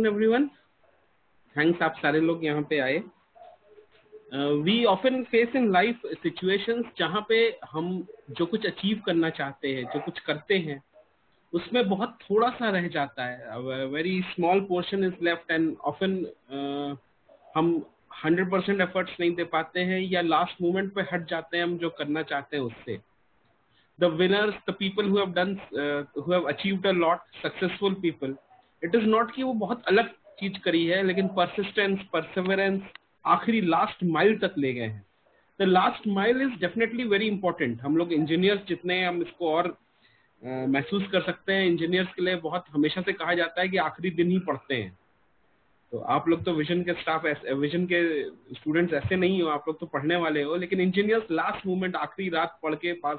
Afternoon everyone, thanks आप सारे लोग यहाँ पे आए। We often face in life situations जहाँ पे हम जो कुछ अचीव करना चाहते हैं, जो कुछ करते हैं, उसमें बहुत थोड़ा सा रह जाता है। Very small portion is left and often हम 100% एफर्ट्स नहीं दे पाते हैं या लास्ट मोमेंट पे हट जाते हैं हम जो करना चाहते हैं उससे। The winners, the people who have done, who have achieved a lot, successful people, it is not कि वो बहुत अलग चीज करी है, लेकिन persistence, perseverance आखिरी लास्ट माइल तक ले गए हैं। The last mile is definitely very important। हम लोग इंजीनियर्स जितने हम इसको और महसूस कर सकते हैं। इंजीनियर्स के लिए बहुत हमेशा से कहा जाता है कि आखिरी दिन ही पढ़ते हैं। तो आप लोग तो विजन के स्टाफ, विजन के स्टूडेंट्स ऐसे नहीं हो, आप लोग तो पढ़ने वाले हो, लेकिन इंजीनियर्स लास्ट मोमेंट आखिरी रात पढ़ के पास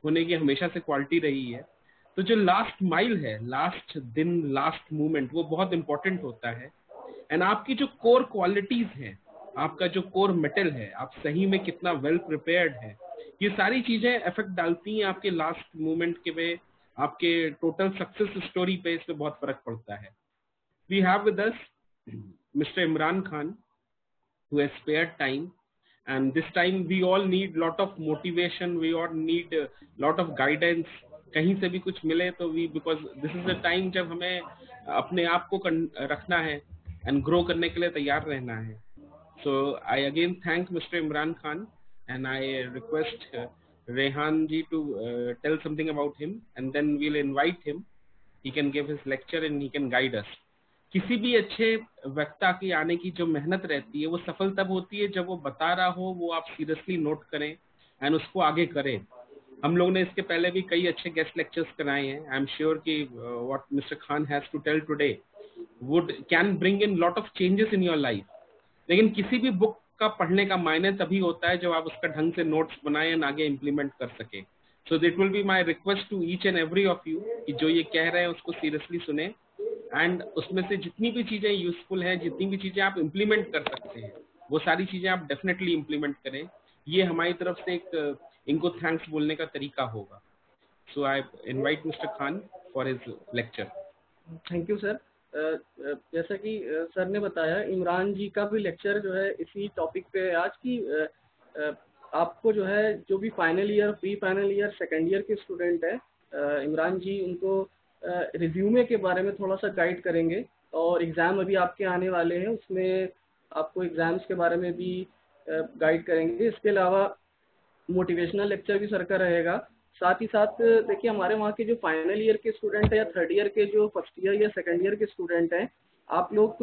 होने की हमेशा से क्वालिटी रही है। तो जो लास्ट माइल है, लास्ट दिन, लास्ट मोमेंट, वो बहुत इंपॉर्टेंट होता है। एंड आपकी जो कोर क्वालिटीज हैं, आपका जो कोर मेटल है, आप सही में कितना वेल प्रिपेयर्ड है, ये सारी चीजें इफेक्ट डालती हैं आपके लास्ट मोमेंट के पे, आपके टोटल सक्सेस स्टोरी पे इस पे बहुत फर्क पड़ता है। We have with us mister Imran Khan who has spared time, and this time we all need lot of motivation, we all need lot of guidance। कहीं से भी कुछ मिले तो because this is the time जब हमें अपने आप को रखना है and grow करने के लिए तैयार रहना है। So I again thank Mr. Imran Khan and I request Rehan ji to tell something about him, and then we'll invite him, he can give his lecture and he can guide us। किसी भी अच्छे वक्ता की आने की जो मेहनत रहती है वो सफल तब होती है जब वो बता रहा हो, वो आप सीरियसली नोट करें एंड उसको आगे करें। हम लोग ने इसके पहले भी कई अच्छे गेस्ट लेक्चर्स कराए हैं। आई एम श्योर कि what mister Khan has to tell today would can bring in lot of changes in your life. लेकिन किसी भी बुक का पढ़ने का मायने तभी होता है जब आप उसका ढंग से नोट्स बनाए एंड आगे इम्प्लीमेंट कर सके। So that will be my request to each and every of you कि जो ये कह रहे हैं उसको सीरियसली सुने एंड उसमें से जितनी भी चीजें यूजफुल हैं, जितनी भी चीजें आप इम्प्लीमेंट कर सकते हैं, वो सारी चीजें आप डेफिनेटली इम्प्लीमेंट करें। ये हमारी तरफ से एक इनको थैंक्स बोलने का तरीका होगा। So I invite mister Khan for his lecture. Thank you sir. जैसा कि सर ने बताया, इमरान जी का भी लेक्चर जो है इसी टॉपिक पे है आज की। आपको जो है जो भी final year, pre final year, second year के स्टूडेंट है, इमरान जी उनको रिज्यूमे के बारे में थोड़ा सा गाइड करेंगे। और एग्ज़ाम अभी आपके आने वाले हैं, उसमें आपको एग्ज़ाम्स के बारे में भी गाइड करेंगे। इसके अलावा मोटिवेशनल लेक्चर भी सर का रहेगा। साथ ही साथ देखिए, हमारे वहाँ के जो फाइनल ईयर के स्टूडेंट हैं या थर्ड ईयर के जो फर्स्ट ईयर या सेकंड ईयर के स्टूडेंट हैं, आप लोग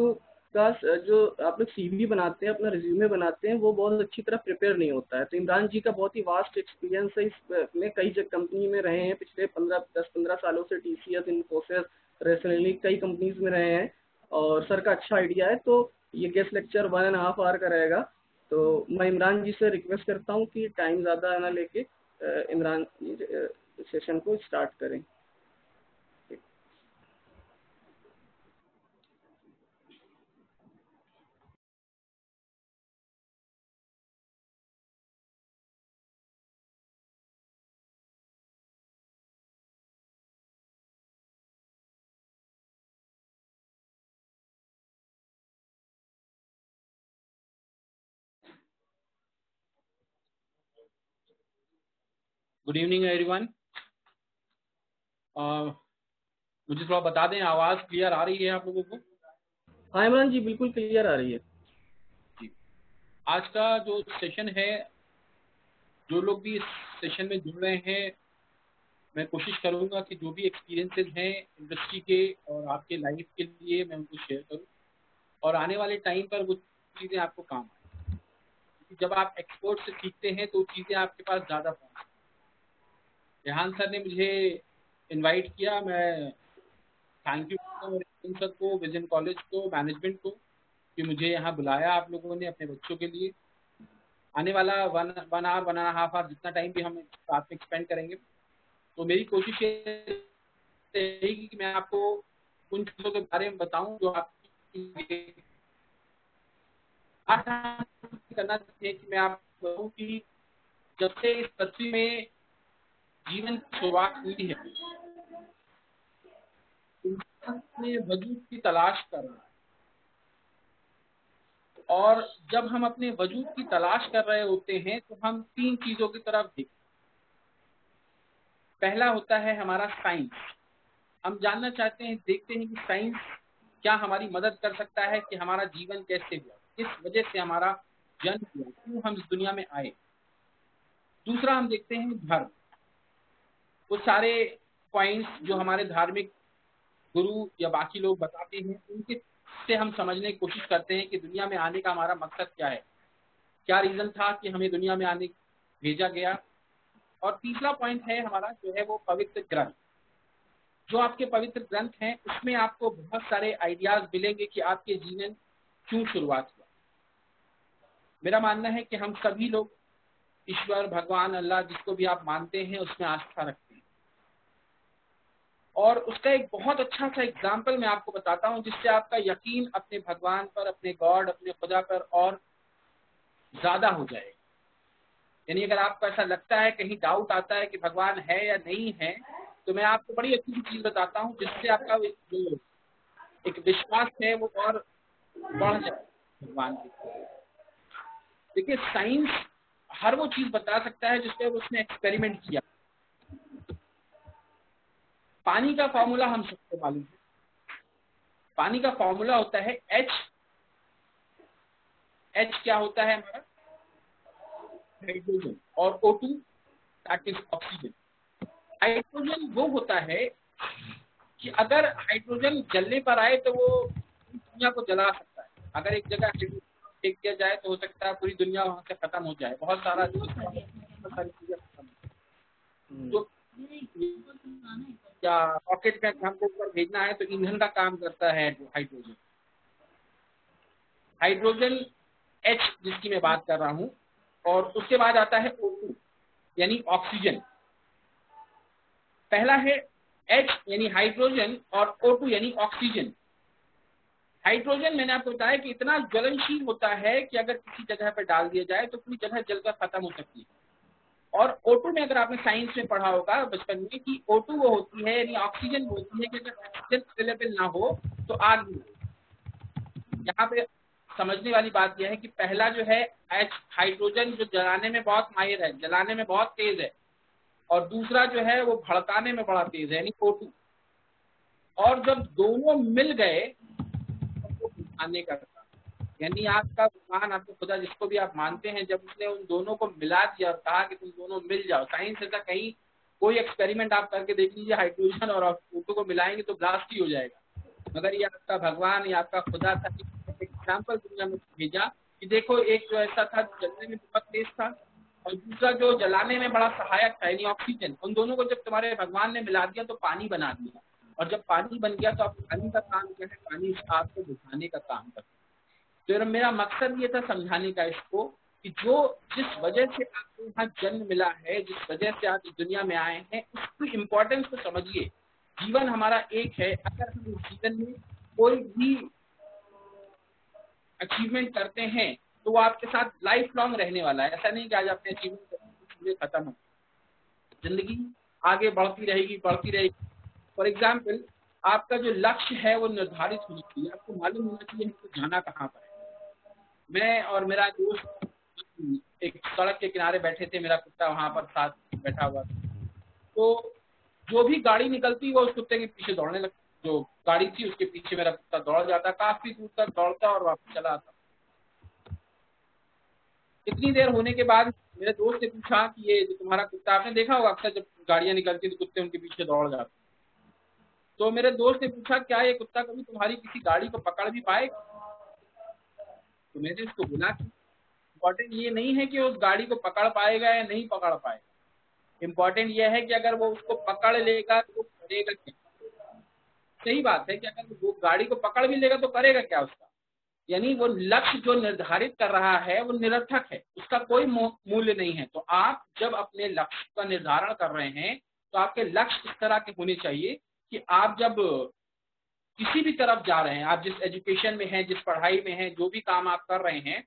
का जो आप लोग CV बनाते हैं, अपना रिज्यूमे बनाते हैं, वो बहुत अच्छी तरह प्रिपेयर नहीं होता है। तो इमरान जी का बहुत ही वास्ट एक्सपीरियंस है, इसमें कई कंपनी में रहे हैं पिछले 10-15 सालों से। TCS, इन्फोसिस, रेसनली कई कंपनीज में रहे हैं और सर का अच्छा आइडिया है। तो ये गेस्ट लेक्चर 1.5 आवर का रहेगा। तो मैं इमरान जी से रिक्वेस्ट करता हूँ कि टाइम ज़्यादा ना लेके इमरान सेशन को स्टार्ट करें। Good evening everyone. मुझे थोड़ा बता दें, आवाज़ क्लियर आ रही है आप लोगों को? हाँ इमरान जी, बिल्कुल क्लियर आ रही है जी। आज का जो सेशन है, जो लोग भी इस सेशन में जुड़ रहे हैं, मैं कोशिश करूंगा कि जो भी एक्सपीरियंसेस हैं इंडस्ट्री के और आपके लाइफ के लिए, मैं उनको शेयर करूं और आने वाले टाइम पर वो चीज़ें आपको काम आए। क्योंकि जब आप एक्सपर्ट से सीखते हैं तो चीज़ें आपके पास ज़्यादा पहुँचती हैं। रेहान सर ने मुझे इनवाइट किया, मैं थैंक यू सर को, विजन कॉलेज को, मैनेजमेंट को कि मुझे यहाँ बुलाया आप लोगों ने अपने बच्चों के लिए। आने वाला 1 आवर 1.5 आवर जितना टाइम भी हम साथ में स्पेंड करेंगे, तो मेरी कोशिश ये रहेगी कि मैं आपको उन चीज़ों के बारे में बताऊं जो आपकी करना चाहिए। कि मैं आपको बताऊं कि जब से इस पृथ्वी में जीवन की शुरुआत हुई है, इंसान अपने वजूद की तलाश कर रहा है। और जब हम अपने वजूद की तलाश कर रहे होते हैं तो हम 3 चीजों की तरफ देखते हैं। पहला होता है हमारा साइंस। हम जानना चाहते हैं, देखते हैं कि साइंस क्या हमारी मदद कर सकता है कि हमारा जीवन कैसे हुआ, किस वजह से हमारा जन्म हुआ, क्यों हम इस दुनिया में आए। दूसरा हम देखते हैं धर्म। वो सारे पॉइंट्स जो हमारे धार्मिक गुरु या बाकी लोग बताते हैं, उनके से हम समझने की कोशिश करते हैं कि दुनिया में आने का हमारा मकसद क्या है, क्या रीजन था कि हमें दुनिया में आने भेजा गया। और तीसरा पॉइंट है हमारा जो है वो पवित्र ग्रंथ। जो आपके पवित्र ग्रंथ हैं उसमें आपको बहुत सारे आइडियाज मिलेंगे कि आपके जीवन क्यों शुरुआत हुआ। मेरा मानना है कि हम सभी लोग ईश्वर, भगवान, अल्लाह, जिसको भी आप मानते हैं, उसमें आस्था रखते हैं। और उसका एक बहुत अच्छा सा एग्जाम्पल मैं आपको बताता हूँ जिससे आपका यकीन अपने भगवान पर, अपने गॉड, अपने खुदा पर और ज्यादा हो जाएगा। यानी अगर आपको ऐसा लगता है, कहीं डाउट आता है कि भगवान है या नहीं है, तो मैं आपको बड़ी अच्छी सी चीज बताता हूँ जिससे आपका जो एक विश्वास है वो और बढ़ जाए भगवान के। देखिए, साइंस हर वो चीज बता सकता है जिसपे उसने एक्सपेरिमेंट किया। पानी का फॉर्मूला हम सबको मालूम है। पानी का फॉर्मूला होता है H। H क्या होता है हमारा? हाइड्रोजन। और O2 that is oxygen. Hydrogen वो होता है कि अगर हाइड्रोजन जलने पर आए तो वो दुनिया को जला सकता है। अगर एक जगह हाइड्रोजन फेंक दिया जाए तो हो सकता है पूरी दुनिया वहां से खत्म हो जाए, बहुत सारी चीजें खत्म। तो या रॉकेट में हमको ऊपर भेजना है तो ईंधन का काम करता है हाइड्रोजन। हाइड्रोजन H जिसकी मैं बात कर रहा हूं, और उसके बाद आता है O2 यानी ऑक्सीजन। पहला है H यानी हाइड्रोजन और O2 यानी ऑक्सीजन। हाइड्रोजन मैंने आपको बताया कि इतना ज्वलनशील होता है कि अगर किसी जगह पर डाल दिया जाए तो पूरी जगह जलकर खत्म हो सकती है। और O2 में अगर आपने साइंस में पढ़ा होगा बचपन में कि O2 वो होती है यानी ऑक्सीजन होती है कि अगर ऑक्सीजन अवेलेबल ना हो तो आग नहीं लगेगी। यहाँ पे समझने वाली बात यह है कि पहला जो है H हाइड्रोजन जो जलाने में बहुत माहिर है, जलाने में बहुत तेज है, और दूसरा जो है वो भड़काने में बड़ा तेज है यानी O2। और जब दोनों मिल गए तो वो बुझाने का काम, यानी आपका भगवान, आपका खुदा, जिसको भी आप मानते हैं, जब उसने उन दोनों को मिला दिया और कहा कि तुम दोनों मिल जाओ। साइंस ऐसा कहीं कोई एक्सपेरिमेंट आप करके देख लीजिए, हाइड्रोजन और O2 को मिलाएंगे तो ब्लास्ट ही हो जाएगा। मगर ये आपका भगवान या आपका खुदा था, एग्जाम्पल दुनिया में भेजा कि देखो एक जो ऐसा था जो जलने में बहुत तेज था और दूसरा जो जलाने में बड़ा सहायक था यानी ऑक्सीजन। उन दोनों को जब तुम्हारे भगवान ने मिला दिया तो पानी बना दिया, और जब पानी बन गया तो अब पानी का काम क्या है? पानी उस आग को बुझाने का काम करता है। तो मेरा मकसद ये था समझाने का इसको कि जो जिस वजह से आपको यहाँ जन्म मिला है, जिस वजह से आप इस दुनिया में आए हैं, उसकी इम्पोर्टेंस को समझिए। जीवन हमारा एक है। अगर हम इस जीवन में कोई भी अचीवमेंट करते हैं तो वो आपके साथ लाइफ लॉन्ग रहने वाला है। ऐसा नहीं कि आज आपने अचीवमेंट चीजें खत्म हो, जिंदगी आगे बढ़ती रहेगी, बढ़ती रहेगी। फॉर एग्जाम्पल, आपका जो लक्ष्य है वो निर्धारित होना चाहिए। आपको मालूम होना चाहिए हमको जाना कहाँ पर है। मैं और मेरा दोस्त एक सड़क के किनारे बैठे थे, मेरा कुत्ता वहां पर साथ बैठा हुआ था। तो जो भी गाड़ी निकलती वो उस कुत्ते के पीछे दौड़ने लगता। जो गाड़ी थी उसके पीछे मेरा कुत्ता दौड़ जाता, काफी दूर तक दौड़ता और वापस चला आता। इतनी देर होने के बाद मेरे दोस्त ने पूछा कि ये जो तुम्हारा कुत्ता, आपने देखा होगा अक्सर जब गाड़ियां निकलती तो कुत्ते उनके पीछे दौड़ जाते। तो मेरे दोस्त ने पूछा क्या ये कुत्ता कभी तुम्हारी किसी गाड़ी को पकड़ भी पाएगा? तो मैंने उसको बोला कि इम्पोर्टेंट ये नहीं है कि उस गाड़ी को पकड़ पाएगा या नहीं पकड़ पाएगा, इम्पोर्टेंट ये है कि अगर वो उसको पकड़ लेगा तो वो करेगा क्या। सही बात है कि अगर वो गाड़ी को पकड़ भी लेगा तो करेगा क्या उसका, यानी वो लक्ष्य जो निर्धारित कर रहा है वो निरर्थक है, उसका कोई मूल्य नहीं है। तो आप जब अपने लक्ष्य का निर्धारण कर रहे हैं तो आपके लक्ष्य इस तरह के होने चाहिए कि आप जब किसी भी तरफ जा रहे हैं, आप जिस एजुकेशन में हैं, जिस पढ़ाई में हैं, जो भी काम आप कर रहे हैं,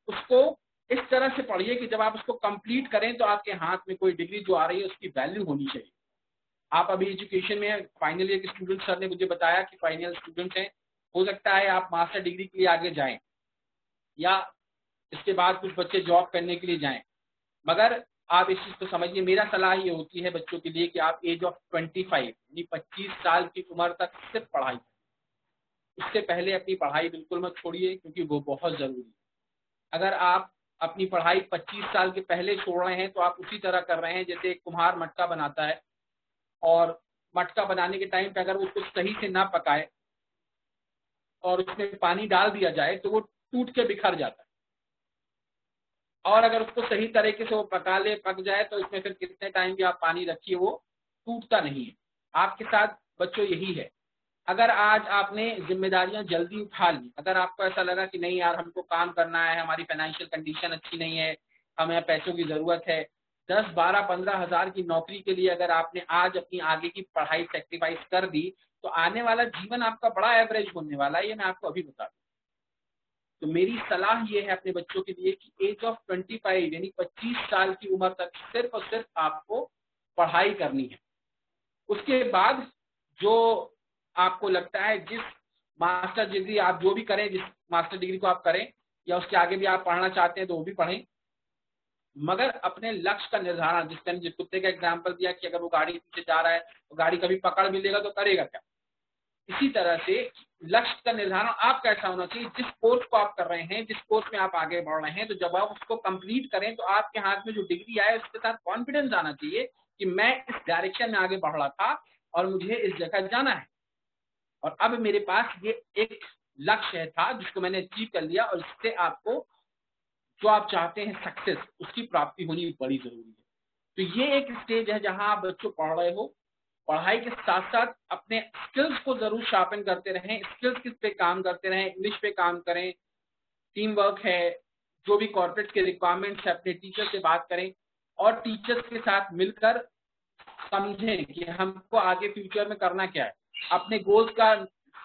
उसको इस तरह से पढ़िए कि जब आप उसको कंप्लीट करें तो आपके हाथ में कोई डिग्री जो आ रही है उसकी वैल्यू होनी चाहिए। आप अभी एजुकेशन में फाइनल ईयर के स्टूडेंट, सर ने मुझे बताया कि फाइनल स्टूडेंट हैं, हो सकता है आप मास्टर डिग्री के लिए आगे जाएं। या इसके बाद कुछ बच्चे जॉब करने के लिए जाएं। मगर आप इस चीज को समझिए, मेरा सलाह ये होती है बच्चों के लिए कि आप एज ऑफ 25 यानी 25 साल की उम्र तक सिर्फ पढ़ाई, उससे पहले अपनी पढ़ाई बिल्कुल मत छोड़िए, क्योंकि वो बहुत जरूरी है। अगर आप अपनी पढ़ाई 25 साल के पहले छोड़ रहे हैं तो आप उसी तरह कर रहे हैं जैसे एक कुम्हार मटका बनाता है, और मटका बनाने के टाइम पे अगर वो उसको सही से ना पकाए और उसमें पानी डाल दिया जाए तो वो टूट के बिखर जाता है, और अगर उसको सही तरीके से वो पक जाए तो इसमें फिर कितने टाइम भी आप पानी रखिए वो टूटता नहीं है। आपके साथ बच्चों यही है। अगर आज आपने जिम्मेदारियां जल्दी उठा ली, अगर आपको ऐसा लगा कि नहीं यार हमको काम करना है, हमारी फाइनेंशियल कंडीशन अच्छी नहीं है, हमें पैसों की जरूरत है, 10, 12, 15 हजार की नौकरी के लिए अगर आपने आज अपनी आगे की पढ़ाई सेक्रीफाइस कर दी तो आने वाला जीवन आपका बड़ा एवरेज होने वाला है, ये मैं आपको अभी बता दूं। तो मेरी सलाह ये है अपने बच्चों के लिए कि एज ऑफ 25 यानी 25 साल की उम्र तक सिर्फ और सिर्फ आपको पढ़ाई करनी है। उसके बाद जो आपको लगता है, जिस मास्टर डिग्री आप जो भी करें, जिस मास्टर डिग्री को आप करें या उसके आगे भी आप पढ़ना चाहते हैं तो वो भी पढ़ें, मगर अपने लक्ष्य का निर्धारण, जिस टाइम जिस कुत्ते का एग्जाम्पल दिया कि अगर वो गाड़ी पीछे जा रहा है तो गाड़ी कभी पकड़ भी लेगा तो करेगा क्या, इसी तरह से लक्ष्य का निर्धारण आपका ऐसा होना चाहिए, जिस कोर्स को आप कर रहे हैं, जिस कोर्स में आप आगे बढ़ रहे हैं, तो जब आप उसको कंप्लीट करें तो आपके हाथ में जो डिग्री आए उसके साथ कॉन्फिडेंस आना चाहिए कि मैं इस डायरेक्शन में आगे बढ़ रहा था और मुझे इस जगह जाना है, और अब मेरे पास ये एक लक्ष्य था जिसको मैंने अचीव कर लिया, और इससे आपको जो आप चाहते हैं सक्सेस, उसकी प्राप्ति होनी बड़ी जरूरी है। तो ये एक स्टेज है जहां आप बच्चों पढ़ रहे हो, पढ़ाई के साथ साथ अपने स्किल्स को जरूर शार्पन करते रहें। स्किल्स किस पे काम करते रहें, इंग्लिश पे काम करें, टीम वर्क है, जो भी कॉर्पोरेट के रिक्वायरमेंट्स है, अपने टीचर से बात करें और टीचर्स के साथ मिलकर समझें कि हमको आगे फ्यूचर में करना क्या है। अपने गोल्स का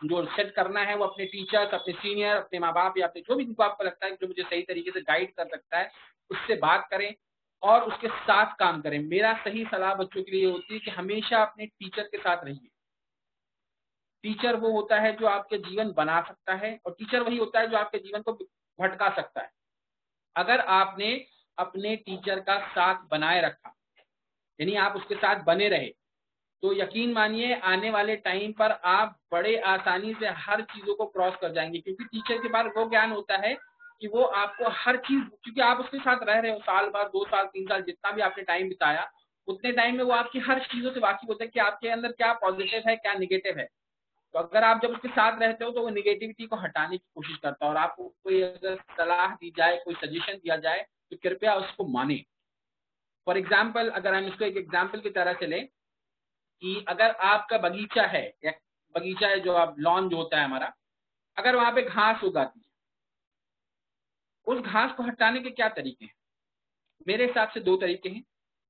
जो सेट करना है वो अपने टीचर्स, अपने सीनियर, अपने माँ बाप या अपने जो भी जिनको आपको लगता है कि जो मुझे सही तरीके से गाइड कर सकता है उससे बात करें और उसके साथ काम करें। मेरा सही सलाह बच्चों के लिए होती है कि हमेशा अपने टीचर के साथ रहिए। टीचर वो होता है जो आपके जीवन बना सकता है, और टीचर वही होता है जो आपके जीवन को भटका सकता है। अगर आपने अपने टीचर का साथ बनाए रखा, यानी आप उसके साथ बने रहे, तो यकीन मानिए आने वाले टाइम पर आप बड़े आसानी से हर चीजों को क्रॉस कर जाएंगे, क्योंकि टीचर के पास वो ज्ञान होता है कि वो आपको हर चीज, क्योंकि आप उसके साथ रह रहे हो साल भर, 2 साल, 3 साल, जितना भी आपने टाइम बिताया, उतने टाइम में वो आपकी हर चीजों से वाकिफ होता है कि आपके अंदर क्या पॉजिटिव है, क्या निगेटिव है। तो अगर आप जब उसके साथ रहते हो तो वो निगेटिविटी को हटाने की कोशिश करता है, और आपको कोई अगर सलाह दी जाए, कोई सजेशन दिया जाए तो कृपया उसको माने। फॉर एग्जाम्पल, अगर हम इसको एक एग्जाम्पल की तरह से लें कि अगर आपका बगीचा है, या बगीचा है जो आप लॉन जो होता है हमारा, अगर वहां पे घास उगाती है, उस घास को हटाने के क्या तरीके हैं? मेरे हिसाब से 2 तरीके हैं,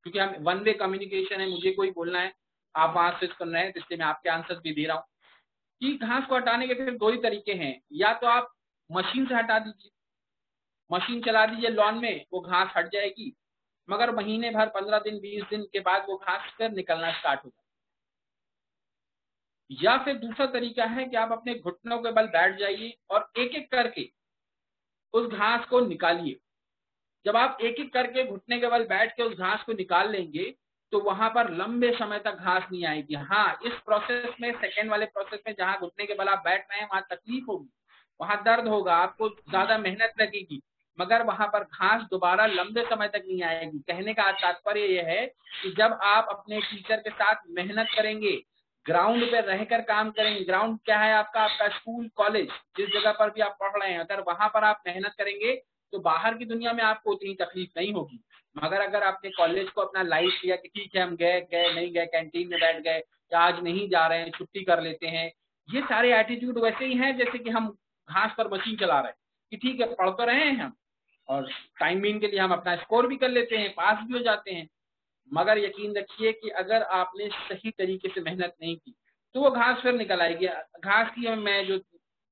क्योंकि हम वन वे कम्युनिकेशन है, मुझे कोई बोलना है, आप वहां से सुन रहे हैं, तो इसलिए मैं आपके आंसर भी दे रहा हूँ कि घास को हटाने के फिर 2 ही तरीके हैं। या तो आप मशीन से हटा दीजिए, मशीन चला दीजिए लॉन में, वो घास हट जाएगी, मगर महीने भर, 15 दिन, 20 दिन के बाद वो घास फिर निकलना स्टार्ट हो जाए। या फिर दूसरा तरीका है कि आप अपने घुटनों के बल बैठ जाइए और एक एक करके उस घास को निकालिए। जब आप एक एक करके घुटने के बल बैठ के उस घास को निकाल लेंगे तो वहां पर लंबे समय तक घास नहीं आएगी। हाँ, इस प्रोसेस में, सेकेंड वाले प्रोसेस में, जहां घुटने के बल आप बैठ रहे हैं वहां तकलीफ होगी, वहां दर्द होगा, आपको ज्यादा मेहनत लगेगी, मगर वहां पर घास दोबारा लंबे समय तक नहीं आएगी। कहने का तात्पर्य यह है कि जब आप अपने टीचर के साथ मेहनत करेंगे, ग्राउंड पे रहकर काम करेंगे, ग्राउंड क्या है आपका, आपका स्कूल, कॉलेज, जिस जगह पर भी आप पढ़ रहे हैं, अगर वहां पर आप मेहनत करेंगे तो बाहर की दुनिया में आपको उतनी तकलीफ नहीं होगी। मगर अगर आपने कॉलेज को अपना लाइफ किया कि ठीक है हम गए नहीं गए, कैंटीन में बैठ गए, या आज नहीं जा रहे हैं, छुट्टी कर लेते हैं, ये सारे एटीट्यूड वैसे ही हैं जैसे कि हम घास पर मशीन चला रहे हैं कि ठीक है पढ़ तो रहे हैं हम, और टाइम बीन के लिए हम अपना स्कोर भी कर लेते हैं, पास भी हो जाते हैं, मगर यकीन रखिए कि अगर आपने सही तरीके से मेहनत नहीं की तो वो घास फिर निकल आएगी। घास की मैं जो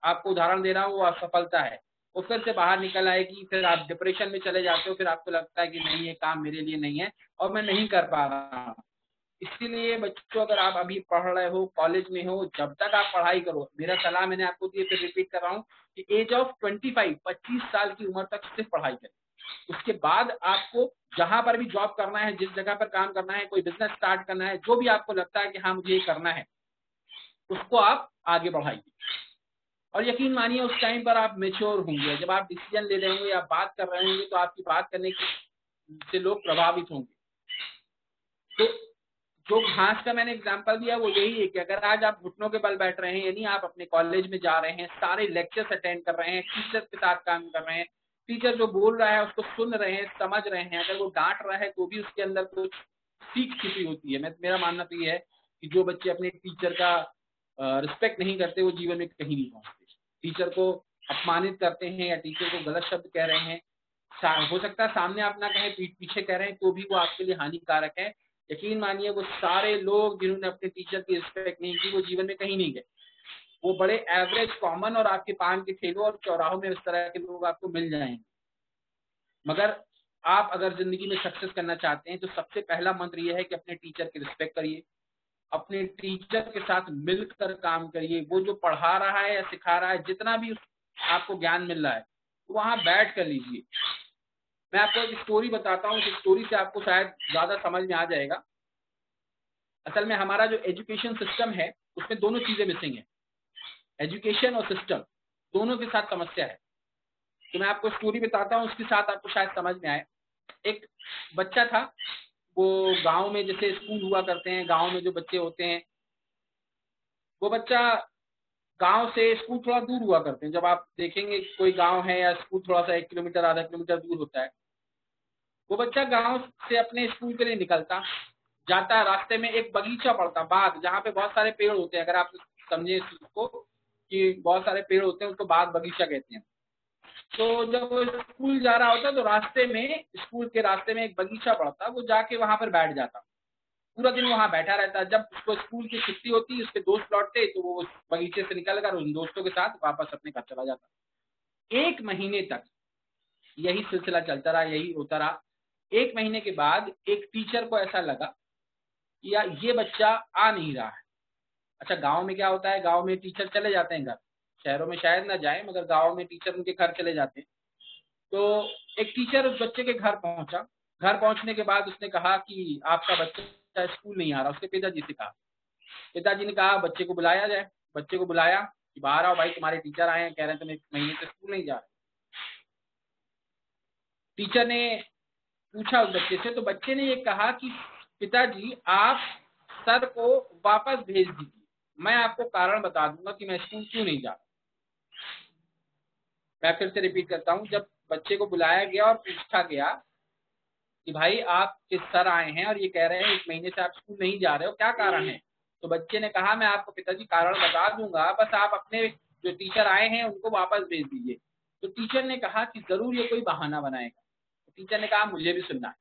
आपको उदाहरण दे रहा हूँ वो असफलता है, वो फिर से बाहर निकल आएगी, फिर आप डिप्रेशन में चले जाते हो, फिर आपको लगता है कि नहीं ये काम मेरे लिए नहीं है और मैं नहीं कर पा रहा। इसीलिए बच्चों, अगर आप अभी पढ़ रहे हो, कॉलेज में हो, जब तक आप पढ़ाई करो, मेरा सलाह मैंने आपको दी, फिर रिपीट कर रहा हूँ कि एज ऑफ 25 साल की उम्र तक सिर्फ पढ़ाई करें। उसके बाद आपको जहां पर भी जॉब करना है, जिस जगह पर काम करना है, कोई बिजनेस स्टार्ट करना है, जो भी आपको लगता है कि हाँ मुझे ये करना है, उसको आप आगे बढ़ाइए। और यकीन मानिए उस टाइम पर आप मेच्योर होंगे, जब आप डिसीजन ले रहे होंगे या बात कर रहे होंगे, तो आपकी बात करने से लोग प्रभावित होंगे। तो जो घास का मैंने एग्जांपल दिया वो यही है कि अगर आज आप घुटनों के बल बैठ रहे हैं, यानी आप अपने कॉलेज में जा रहे हैं, सारे लेक्चर्स अटेंड कर रहे हैं, टीचर के साथ काम कर रहे हैं, टीचर जो बोल रहा है उसको सुन रहे हैं, समझ रहे हैं, अगर वो डांट रहा है तो भी उसके अंदर कुछ सीख छिपी होती है। मेरा मानना तो ये है कि जो बच्चे अपने टीचर का रिस्पेक्ट नहीं करते वो जीवन में कहीं नहीं पहुंचते। टीचर को अपमानित करते हैं या टीचर को गलत शब्द कह रहे हैं, हो सकता है सामने आप ना कहें, पीठ पीछे कह रहे हैं, तो भी वो आपके लिए हानिकारक है। यकीन मानिए वो सारे लोग जिन्होंने अपने टीचर की रिस्पेक्ट नहीं की, वो जीवन में कहीं नहीं गए। वो बड़े एवरेज, कॉमन और आपके पान के ठेलों और चौराहों में इस तरह के लोग आपको मिल जाएंगे। मगर आप अगर जिंदगी में सक्सेस करना चाहते हैं तो सबसे पहला मंत्र ये है कि अपने टीचर की रिस्पेक्ट करिए, अपने टीचर के साथ मिलकर काम करिए। वो जो पढ़ा रहा है या सिखा रहा है, जितना भी आपको ज्ञान मिल रहा है, तो वहां बैठ कर लीजिए। मैं आपको एक स्टोरी बताता हूँ, इस स्टोरी से आपको शायद ज्यादा समझ में आ जाएगा। असल में हमारा जो एजुकेशन सिस्टम है उसमें दोनों चीजें मिसिंग है, एजुकेशन और सिस्टम, दोनों के साथ समस्या है। तो मैं आपको स्टोरी बताता हूँ, उसके साथ आपको शायद समझ में आए। एक बच्चा था, वो गांव में जैसे स्कूल हुआ करते हैं, गांव में जो बच्चे होते हैं, वो बच्चा, गांव से स्कूल थोड़ा दूर हुआ करते हैं। जब आप देखेंगे कोई गांव है या स्कूल थोड़ा सा 1 किलोमीटर आधा किलोमीटर दूर होता है, वो बच्चा गांव से अपने स्कूल के लिए निकलता, जाता, रास्ते में एक बगीचा पड़ता, बाग, जहाँ पे बहुत सारे पेड़ होते हैं। अगर आप समझे इसको कि बहुत सारे पेड़ होते हैं, उसको बाग बगीचा कहते हैं। तो जब वो स्कूल जा रहा होता तो रास्ते में, स्कूल के रास्ते में एक बगीचा पड़ता, वो जाके वहां पर बैठ जाता, पूरा दिन वहां बैठा रहता। जब उसको स्कूल की छुट्टी होती, उसके दोस्त लौटते, तो वो उस बगीचे से निकलकर उन दोस्तों के साथ वापस अपने घर चला जाता। 1 महीने तक यही सिलसिला चलता रहा, यही होता रहा। 1 महीने के बाद एक टीचर को ऐसा लगा कि यार ये बच्चा आ नहीं रहा है। अच्छा, गांव में क्या होता है, गांव में टीचर चले जाते हैं घर, शहरों में शायद ना जाए, मगर गांव में टीचर उनके घर चले जाते हैं। तो एक टीचर उस बच्चे के घर पहुंचा। घर पहुंचने के बाद उसने कहा कि आपका बच्चा स्कूल नहीं आ रहा। उसके पिताजी से कहा, पिताजी ने कहा बच्चे को बुलाया जाए। बच्चे को बुलाया कि बाहर आओ भाई, तुम्हारे टीचर आए हैं, कह रहे हैं तुम 1 महीने से स्कूल नहीं जा रहे। टीचर ने पूछा उस बच्चे से, तो बच्चे ने ये कहा कि पिताजी आप सर को वापस भेज दीजिए, मैं आपको कारण बता दूंगा कि मैं स्कूल क्यों नहीं जा रहा। मैं फिर से रिपीट करता हूँ, जब बच्चे को बुलाया गया और पूछा गया कि भाई आप किस सर आए हैं और ये कह रहे हैं 1 महीने से आप स्कूल नहीं जा रहे हो, क्या कारण है, तो बच्चे ने कहा मैं आपको पिताजी कारण बता दूंगा, बस आप अपने जो टीचर आए हैं उनको वापस भेज दीजिए। तो टीचर ने कहा कि जरूर ये कोई बहाना बनाएगा। तो टीचर ने कहा मुझे भी सुनना है।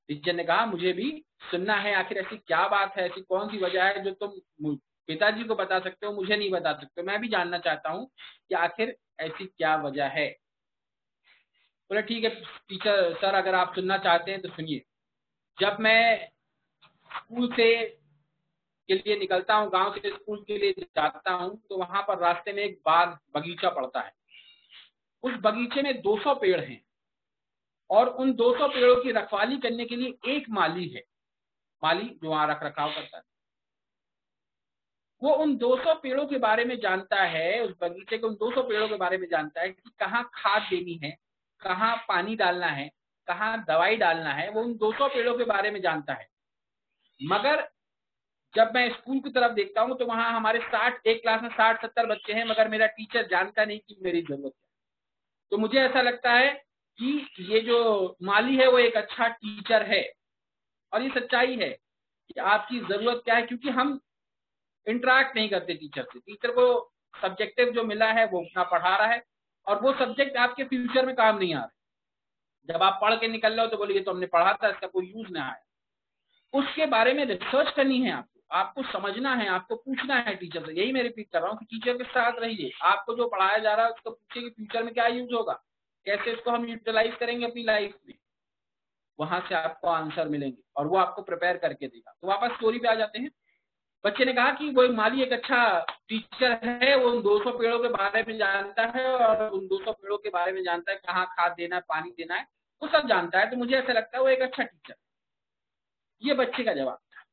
टीचर ने कहा मुझे भी सुनना है, आखिर ऐसी क्या बात है, ऐसी कौन सी वजह है जो तुम पिताजी को बता सकते हो, मुझे नहीं बता सकते, मैं भी जानना चाहता हूँ कि आखिर ऐसी क्या वजह है। बोले ठीक है टीचर सर, अगर आप सुनना चाहते हैं तो सुनिए। जब मैं स्कूल से के लिए निकलता हूँ, गांव से स्कूल के लिए जाता हूँ, तो वहां पर रास्ते में एक बाग बगीचा पड़ता है। उस बगीचे में 200 पेड़ हैं और उन 200 पेड़ों की रखवाली करने के लिए एक माली है, माली जो वहां रख रखाव करता है। वो उन 200 पेड़ों के बारे में जानता है, उस बगीचे के उन 200 पेड़ों के बारे में जानता है कि कहाँ खाद देनी है, कहाँ पानी डालना है, कहाँ दवाई डालना है, वो उन 200 पेड़ों के बारे में जानता है। मगर जब मैं स्कूल की तरफ देखता हूँ तो वहां हमारे 60, एक क्लास में 60-70 बच्चे हैं, मगर मेरा टीचर जानता नहीं कि मेरी जरूरत है। तो मुझे ऐसा लगता है कि ये जो माली है वो एक अच्छा टीचर है, और ये सच्चाई है कि आपकी जरूरत क्या है, क्योंकि हम इंटरेक्ट नहीं करते टीचर से। टीचर को सब्जेक्टिव जो मिला है वो उतना पढ़ा रहा है, और वो सब्जेक्ट आपके फ्यूचर में काम नहीं आ रहा। जब आप पढ़ के निकल रहे हो तो बोलिए तो हमने पढ़ा था, इसका कोई यूज ना आया। उसके बारे में रिसर्च करनी है आपको समझना है, आपको पूछना है टीचर से। यही मैं रिपीट कर रहा हूँ कि टीचर के साथ रहिए, आपको जो पढ़ाया जा रहा है उसको पूछिए कि फ्यूचर में क्या यूज होगा, कैसे इसको हम यूटिलाइज करेंगे अपनी लाइफ में। वहां से आपको आंसर मिलेंगे और वो आपको प्रिपेयर करके देगा। तो वापस स्टोरी पे आ जाते हैं। बच्चे ने कहा कि वो माली एक अच्छा टीचर है, वो उन 200 पेड़ों के बारे में जानता है और उन 200 पेड़ों के बारे में जानता है कहाँ खाद देना है, पानी देना है, वो सब जानता है, तो मुझे ऐसा लगता है वो एक अच्छा टीचर। ये बच्चे का जवाब था।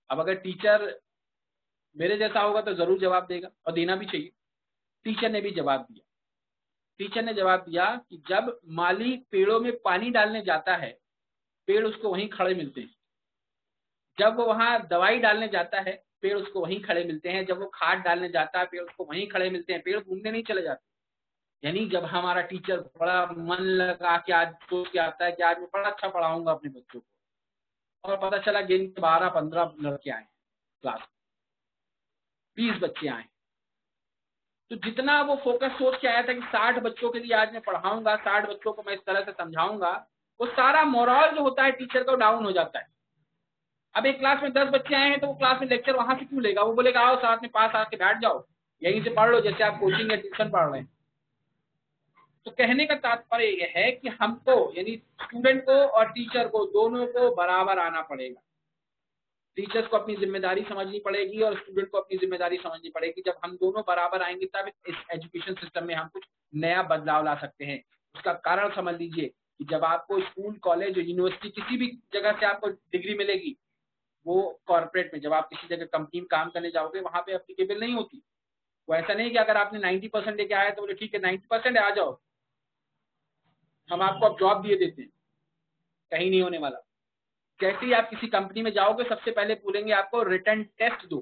अब अगर टीचर मेरे जैसा होगा तो जरूर जवाब देगा और देना भी चाहिए। टीचर ने भी जवाब दिया। टीचर ने जवाब दिया कि जब माली पेड़ों में पानी डालने जाता है, पेड़ उसको वहीं खड़े मिलते हैं। जब वो वहां दवाई डालने जाता है, पेड़ उसको वहीं खड़े मिलते हैं। जब वो खाद डालने जाता है, पेड़ उसको वहीं खड़े मिलते हैं। पेड़ घूमने नहीं चले जाते। यानी जब हमारा टीचर बड़ा मन लगा के आज सोच के आता है कि आज मैं बड़ा अच्छा पढ़ाऊंगा अपने बच्चों को, और पता चला दिन के 12-15 लड़के आए क्लास में, 20 बच्चे आए, तो जितना वो फोकस सोच के आया था कि 60 बच्चों के लिए आज मैं पढ़ाऊंगा, 60 बच्चों को मैं इस तरह से समझाऊंगा, वो सारा मोरल जो होता है टीचर का डाउन हो जाता है। अब एक क्लास में 10 बच्चे आए हैं तो वो क्लास में लेक्चर वहां से क्यों लेगा? वो बोलेगा आओ साथ में पास आके बैठ जाओ, यहीं से पढ़ लो जैसे आप कोचिंग या ट्यूशन पढ़ रहे हैं। तो कहने का तात्पर्य यह है कि हमको यानी स्टूडेंट को और टीचर को दोनों को बराबर आना पड़ेगा। टीचर्स को अपनी जिम्मेदारी समझनी पड़ेगी और स्टूडेंट को अपनी जिम्मेदारी समझनी पड़ेगी। जब हम दोनों बराबर आएंगे तब इस एजुकेशन सिस्टम में हम कुछ नया बदलाव ला सकते हैं। उसका कारण समझ लीजिए कि जब आपको स्कूल, कॉलेज, यूनिवर्सिटी किसी भी जगह से आपको डिग्री मिलेगी, वो कॉर्पोरेट में जब आप किसी जगह कंपनी में काम करने जाओगे वहां पे एप्लीकेबल नहीं होती। वो ऐसा नहीं कि अगर आपने 90% लेके आया तो बोले ठीक है 90% आ जाओ, हम आपको अब जॉब दिए देते हैं। कहीं नहीं होने वाला। जैसे ही आप किसी कंपनी में जाओगे सबसे पहले बोलेंगे आपको रिटन टेस्ट दो,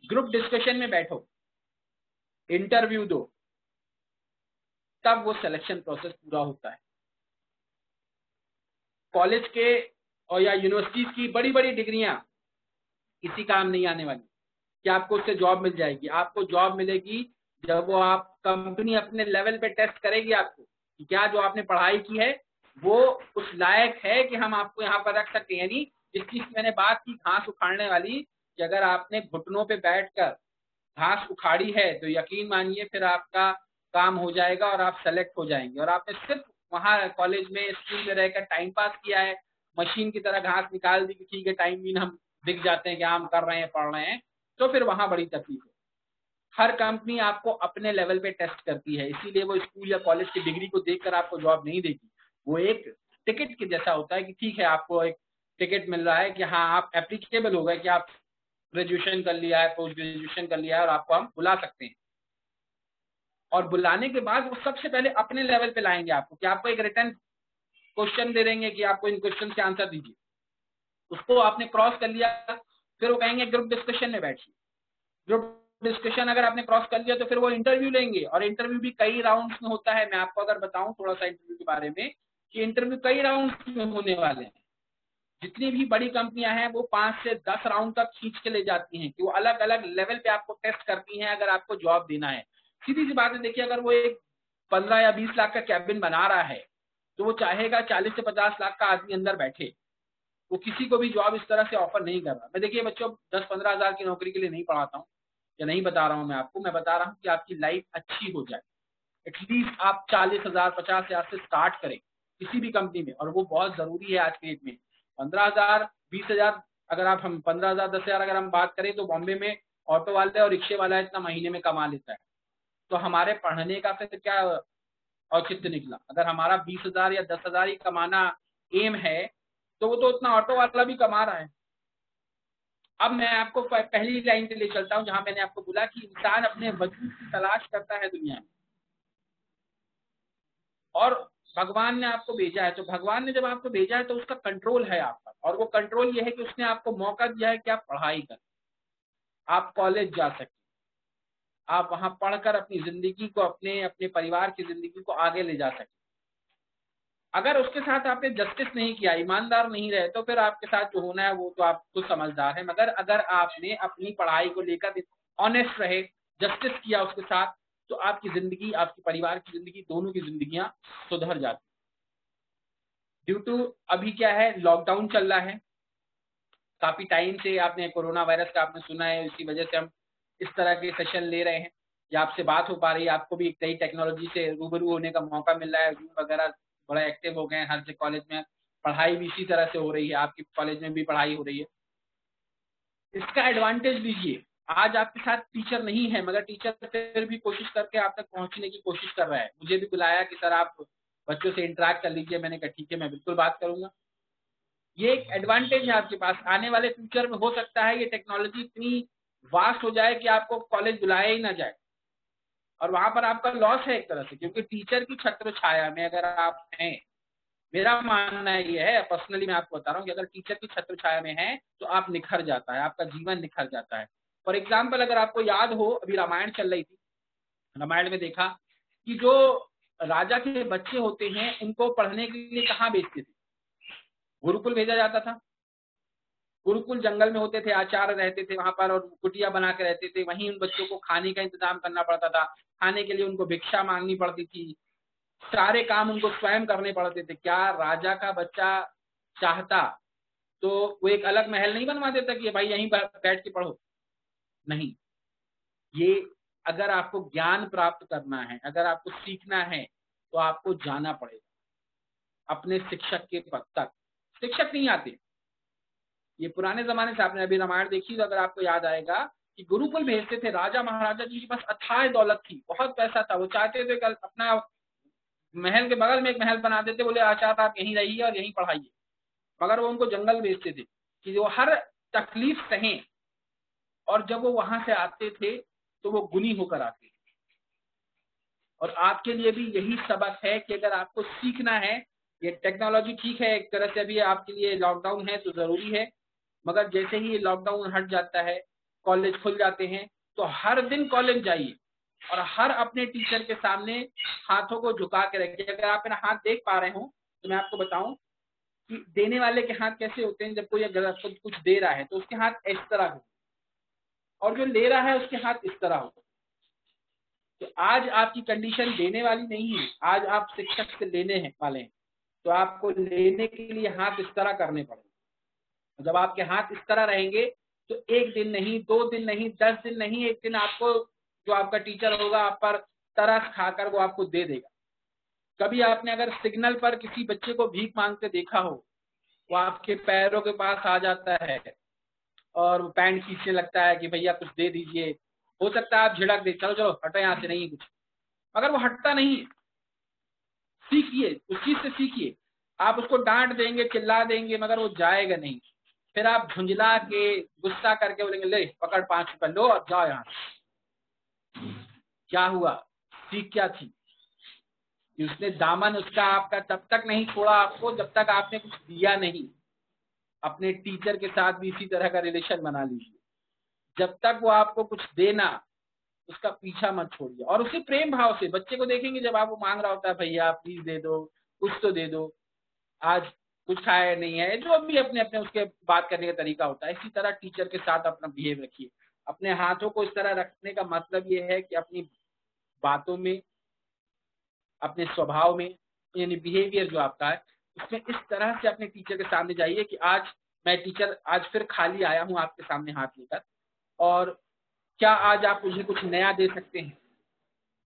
ग्रुप डिस्कशन में बैठो, इंटरव्यू दो, तब वो सिलेक्शन प्रोसेस पूरा होता है। कॉलेज के और या यूनिवर्सिटीज की बड़ी बड़ी डिग्रियां किसी काम नहीं आने वाली कि आपको उससे जॉब मिल जाएगी। आपको जॉब मिलेगी जब वो आप कंपनी अपने लेवल पे टेस्ट करेगी आपको कि क्या जो आपने पढ़ाई की है वो उस लायक है कि हम आपको यहाँ पर रख सकते हैं। यानी जिस चीज की मैंने बात की घास उखाड़ने वाली, कि अगर आपने घुटनों पे बैठकर घास उखाड़ी है तो यकीन मानिए फिर आपका काम हो जाएगा और आप सेलेक्ट हो जाएंगे। और आपने सिर्फ वहाँ कॉलेज में, स्कूल में रहकर टाइम पास किया है, मशीन की तरह घास निकाल दी कि ठीक है टाइम भी हम दिख जाते हैं कि हम कर रहे हैं, पढ़ रहे हैं, तो फिर वहां बड़ी तकलीफ है। हर कंपनी आपको अपने लेवल पे टेस्ट करती है, इसीलिए वो स्कूल या कॉलेज की डिग्री को देखकर आपको जॉब नहीं देगी। वो एक टिकट के जैसा होता है कि ठीक है आपको एक टिकट मिल रहा है कि हाँ आप एप्लीकेबल हो गए, कि आप ग्रेजुएशन कर लिया है, पोस्ट ग्रेजुएशन कर लिया है और आपको हम बुला सकते हैं। और बुलाने के बाद वो सबसे पहले अपने लेवल पे लाएंगे आपको, कि आपको एक रिटर्न क्वेश्चन दे देंगे कि आपको इन क्वेश्चन के आंसर दीजिए। उसको आपने क्रॉस कर लिया, फिर वो कहेंगे ग्रुप डिस्कशन में बैठिए। ग्रुप डिस्कशन अगर आपने क्रॉस कर लिया तो फिर वो इंटरव्यू लेंगे, और इंटरव्यू भी कई राउंड्स में होता है। मैं आपको अगर बताऊं थोड़ा सा इंटरव्यू के बारे में, कि इंटरव्यू कई राउंड्स में होने वाले हैं। जितनी भी बड़ी कंपनियां हैं वो 5 से 10 राउंड तक खींच के ले जाती हैं, कि वो अलग अलग लेवल पे आपको टेस्ट करती हैं अगर आपको जॉब देना है। सीधी सी बात है, देखिए अगर वो एक 15 या 20 लाख का कैबिन बना रहा है तो वो चाहेगा 40 से 50 लाख का आदमी अंदर बैठे। वो किसी को भी जॉब इस तरह से ऑफर नहीं कर रहा। मैं देखिए बच्चों 10-15 हजार की नौकरी के लिए नहीं पढ़ाता हूँ या नहीं बता रहा हूँ मैं आपको, मैं बता रहा हूँ कि आपकी लाइफ अच्छी हो जाए। एटलीस्ट आप 40,000 50,000 से स्टार्ट करें किसी भी कंपनी में, और वो बहुत जरूरी है आज के डेट में। 15,000 20,000 अगर आप हम 15,000 10,000 अगर हम बात करें तो बॉम्बे में ऑटो वाले और रिक्शे वाला इतना महीने में कमा लेता है। तो हमारे पढ़ने का फिर क्या औचित्य निकला? अगर हमारा 20,000 या 10,000 ही कमाना एम है तो वो तो उतना ऑटो वाला भी कमा रहा है। अब मैं आपको पहली लाइन पे ले चलता हूं जहां मैंने आपको बोला कि इंसान अपने वजूद की तलाश करता है दुनिया में, और भगवान ने आपको भेजा है। तो भगवान ने जब आपको भेजा है तो उसका कंट्रोल है आप पर, और वो कंट्रोल ये है कि उसने आपको मौका दिया है कि आप पढ़ाई करें, आप कॉलेज जा सकें, आप वहां पढ़कर अपनी जिंदगी को, अपने अपने परिवार की जिंदगी को आगे ले जा सकें। अगर उसके साथ आपने जस्टिस नहीं किया, ईमानदार नहीं रहे, तो फिर आपके साथ जो होना है वो तो आप खुद समझदार है। मगर अगर आपने अपनी पढ़ाई को लेकर ऑनेस्ट रहे, जस्टिस किया उसके साथ, तो आपकी जिंदगी, आपके परिवार की जिंदगी, दोनों की जिंदगियां सुधर जाती। ड्यू टू अभी क्या है, लॉकडाउन चल रहा है काफी टाइम से, आपने कोरोना वायरस का आपने सुना है, इसी वजह से हम इस तरह के सेशन ले रहे हैं या आपसे बात हो पा रही है। आपको भी एक नई टेक्नोलॉजी से रूबरू होने का मौका मिल रहा है, जूम वगैरह बड़ा एक्टिव हो गए हैं, हर से कॉलेज में पढ़ाई भी इसी तरह से हो रही है, आपकी कॉलेज में भी पढ़ाई हो रही है। इसका एडवांटेज लीजिए। आज आपके साथ टीचर नहीं है, मगर टीचर फिर भी कोशिश करके आप तक पहुंचने की कोशिश कर रहा है। मुझे भी बुलाया कि सर आप बच्चों से इंटरेक्ट कर लीजिए, मैंने कहा ठीक है, मैं बिल्कुल बात करूंगा। ये एक एडवांटेज है आपके पास। आने वाले फ्यूचर में हो सकता है ये टेक्नोलॉजी इतनी वास्ट हो जाए कि आपको कॉलेज बुलाया ही ना जाए, और वहां पर आपका लॉस है एक तरह से, क्योंकि टीचर की छत्र छाया में अगर आप हैं, मेरा मानना ये है, पर्सनली मैं आपको बता रहा हूँ कि अगर टीचर की छत्र छाया में है तो आप निखर जाता है, आपका जीवन निखर जाता है। फॉर एग्जाम्पल, अगर आपको याद हो, अभी रामायण चल रही थी, रामायण में देखा कि जो राजा के बच्चे होते हैं उनको पढ़ने के लिए कहाँ भेजते थे? गुरुकुल भेजा जाता था। गुरुकुल जंगल में होते थे, आचार्य रहते थे वहां पर और कुटिया बना के रहते थे, वहीं उन बच्चों को खाने का इंतजाम करना पड़ता था, खाने के लिए उनको भिक्षा मांगनी पड़ती थी, सारे काम उनको स्वयं करने पड़ते थे। क्या राजा का बच्चा चाहता तो वो एक अलग महल नहीं बनवा देता कि भाई यहीं बैठ के पढ़ो? नहीं। ये अगर आपको ज्ञान प्राप्त करना है, अगर आपको सीखना है, तो आपको जाना पड़ेगा अपने शिक्षक के पद तक। शिक्षक नहीं आते, ये पुराने जमाने से, आपने अभी रामायण देखी तो अगर आपको याद आएगा कि गुरुकुल भेजते थे। राजा महाराजा जी के पास अथाह दौलत थी, बहुत पैसा था, वो चाहते थे कल अपना महल के बगल में एक महल बना देते, बोले आचार्य आप यहीं रहिए और यहीं पढ़ाइए, मगर वो उनको जंगल भेजते थे कि वो हर तकलीफ सहें, और जब वो वहां से आते थे तो वो गुनी होकर आते थे। और आपके लिए भी यही सबक है कि अगर आपको सीखना है, ये टेक्नोलॉजी ठीक है एक तरह से, अभी आपके लिए लॉकडाउन है तो जरूरी है, मगर जैसे ही ये लॉकडाउन हट जाता है, कॉलेज खुल जाते हैं, तो हर दिन कॉलेज जाइए और हर अपने टीचर के सामने हाथों को झुका के रखिए। अगर आप मेरा हाथ देख पा रहे हो तो मैं आपको बताऊं कि देने वाले के हाथ कैसे होते हैं। जब कोई अगर कुछ दे रहा है तो उसके हाथ इस तरह हो, और जो ले रहा है उसके हाथ इस तरह हो। तो आज आपकी कंडीशन देने वाली नहीं है, आज आप शिक्षक से लेने हैं वाले हैं, तो आपको लेने के लिए हाथ इस तरह करने पड़ेंगे। जब आपके हाथ इस तरह रहेंगे तो एक दिन नहीं, 2 दिन नहीं, 10 दिन नहीं, एक दिन आपको जो आपका टीचर होगा आप पर तरस खाकर वो आपको दे देगा। कभी आपने अगर सिग्नल पर किसी बच्चे को भीख मांगते देखा हो, वो आपके पैरों के पास आ जाता है और वो पैंट खींचने लगता है कि भैया कुछ दे दीजिए, हो सकता है आप झिड़क दे, चलो चलो हटो यहाँ से, नहीं कुछ, मगर वो हटता नहीं है। सीखिए, उस चीज से सीखिए। आप उसको डांट देंगे, चिल्ला देंगे, मगर वो जाएगा नहीं। फिर आप झुंझला के गुस्सा करके बोलेंगे ले पकड़ 5 रुपए लो और जाओ यहाँ से। क्या हुआ? सीख क्या थी? कि उसने दामन उसका आपका तब तक नहीं छोड़ा आपको जब तक आपने कुछ दिया नहीं। अपने टीचर के साथ भी इसी तरह का रिलेशन बना लीजिए, जब तक वो आपको कुछ देना उसका पीछा मत छोड़िए, और उसी प्रेम भाव से बच्चे को देखेंगे जब आप वो मांग रहा होता है भैया प्लीज दे दो, कुछ तो दे दो, आज कुछ खाया नहीं है, जो भी अपने अपने उसके बात करने का तरीका होता है, इसी तरह टीचर के साथ अपना बिहेव रखिए। अपने हाथों को इस तरह रखने का मतलब ये है कि अपनी बातों में, अपने स्वभाव में, यानी बिहेवियर जो आपका है उसमें इस तरह से अपने टीचर के सामने जाइए कि आज मैं टीचर आज फिर खाली आया हूँ आपके सामने हाथ लेकर, और क्या आज आप मुझे कुछ नया दे सकते हैं?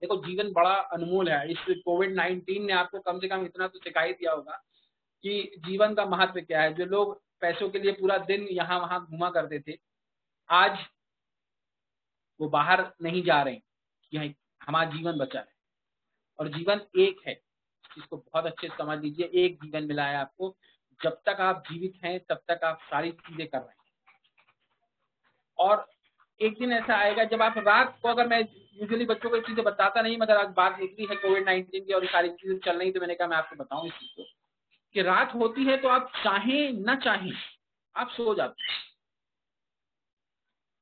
देखो जीवन बड़ा अनमोल है। इस कोविड-19 ने आपको कम से कम इतना तो सिखा ही दिया होगा कि जीवन का महत्व क्या है। जो लोग पैसों के लिए पूरा दिन यहाँ वहां घूमा करते थे, आज वो बाहर नहीं जा रहे हैं, हमारा जीवन बचा है, और जीवन एक है। इस चीज को बहुत अच्छे से समझ लीजिए, एक जीवन मिला है आपको। जब तक आप जीवित हैं तब तक आप सारी चीजें कर रहे हैं, और एक दिन ऐसा आएगा जब आप रात को, अगर मैं यूजुअली बच्चों को चीजें बताता नहीं, मगर आज बात निकली है कोविड-19 की और सारी चीजें चल रही, तो मैंने कहा मैं आपको बताऊं इस चीज को कि रात होती है तो आप चाहें न चाहें आप सो जाते हैं,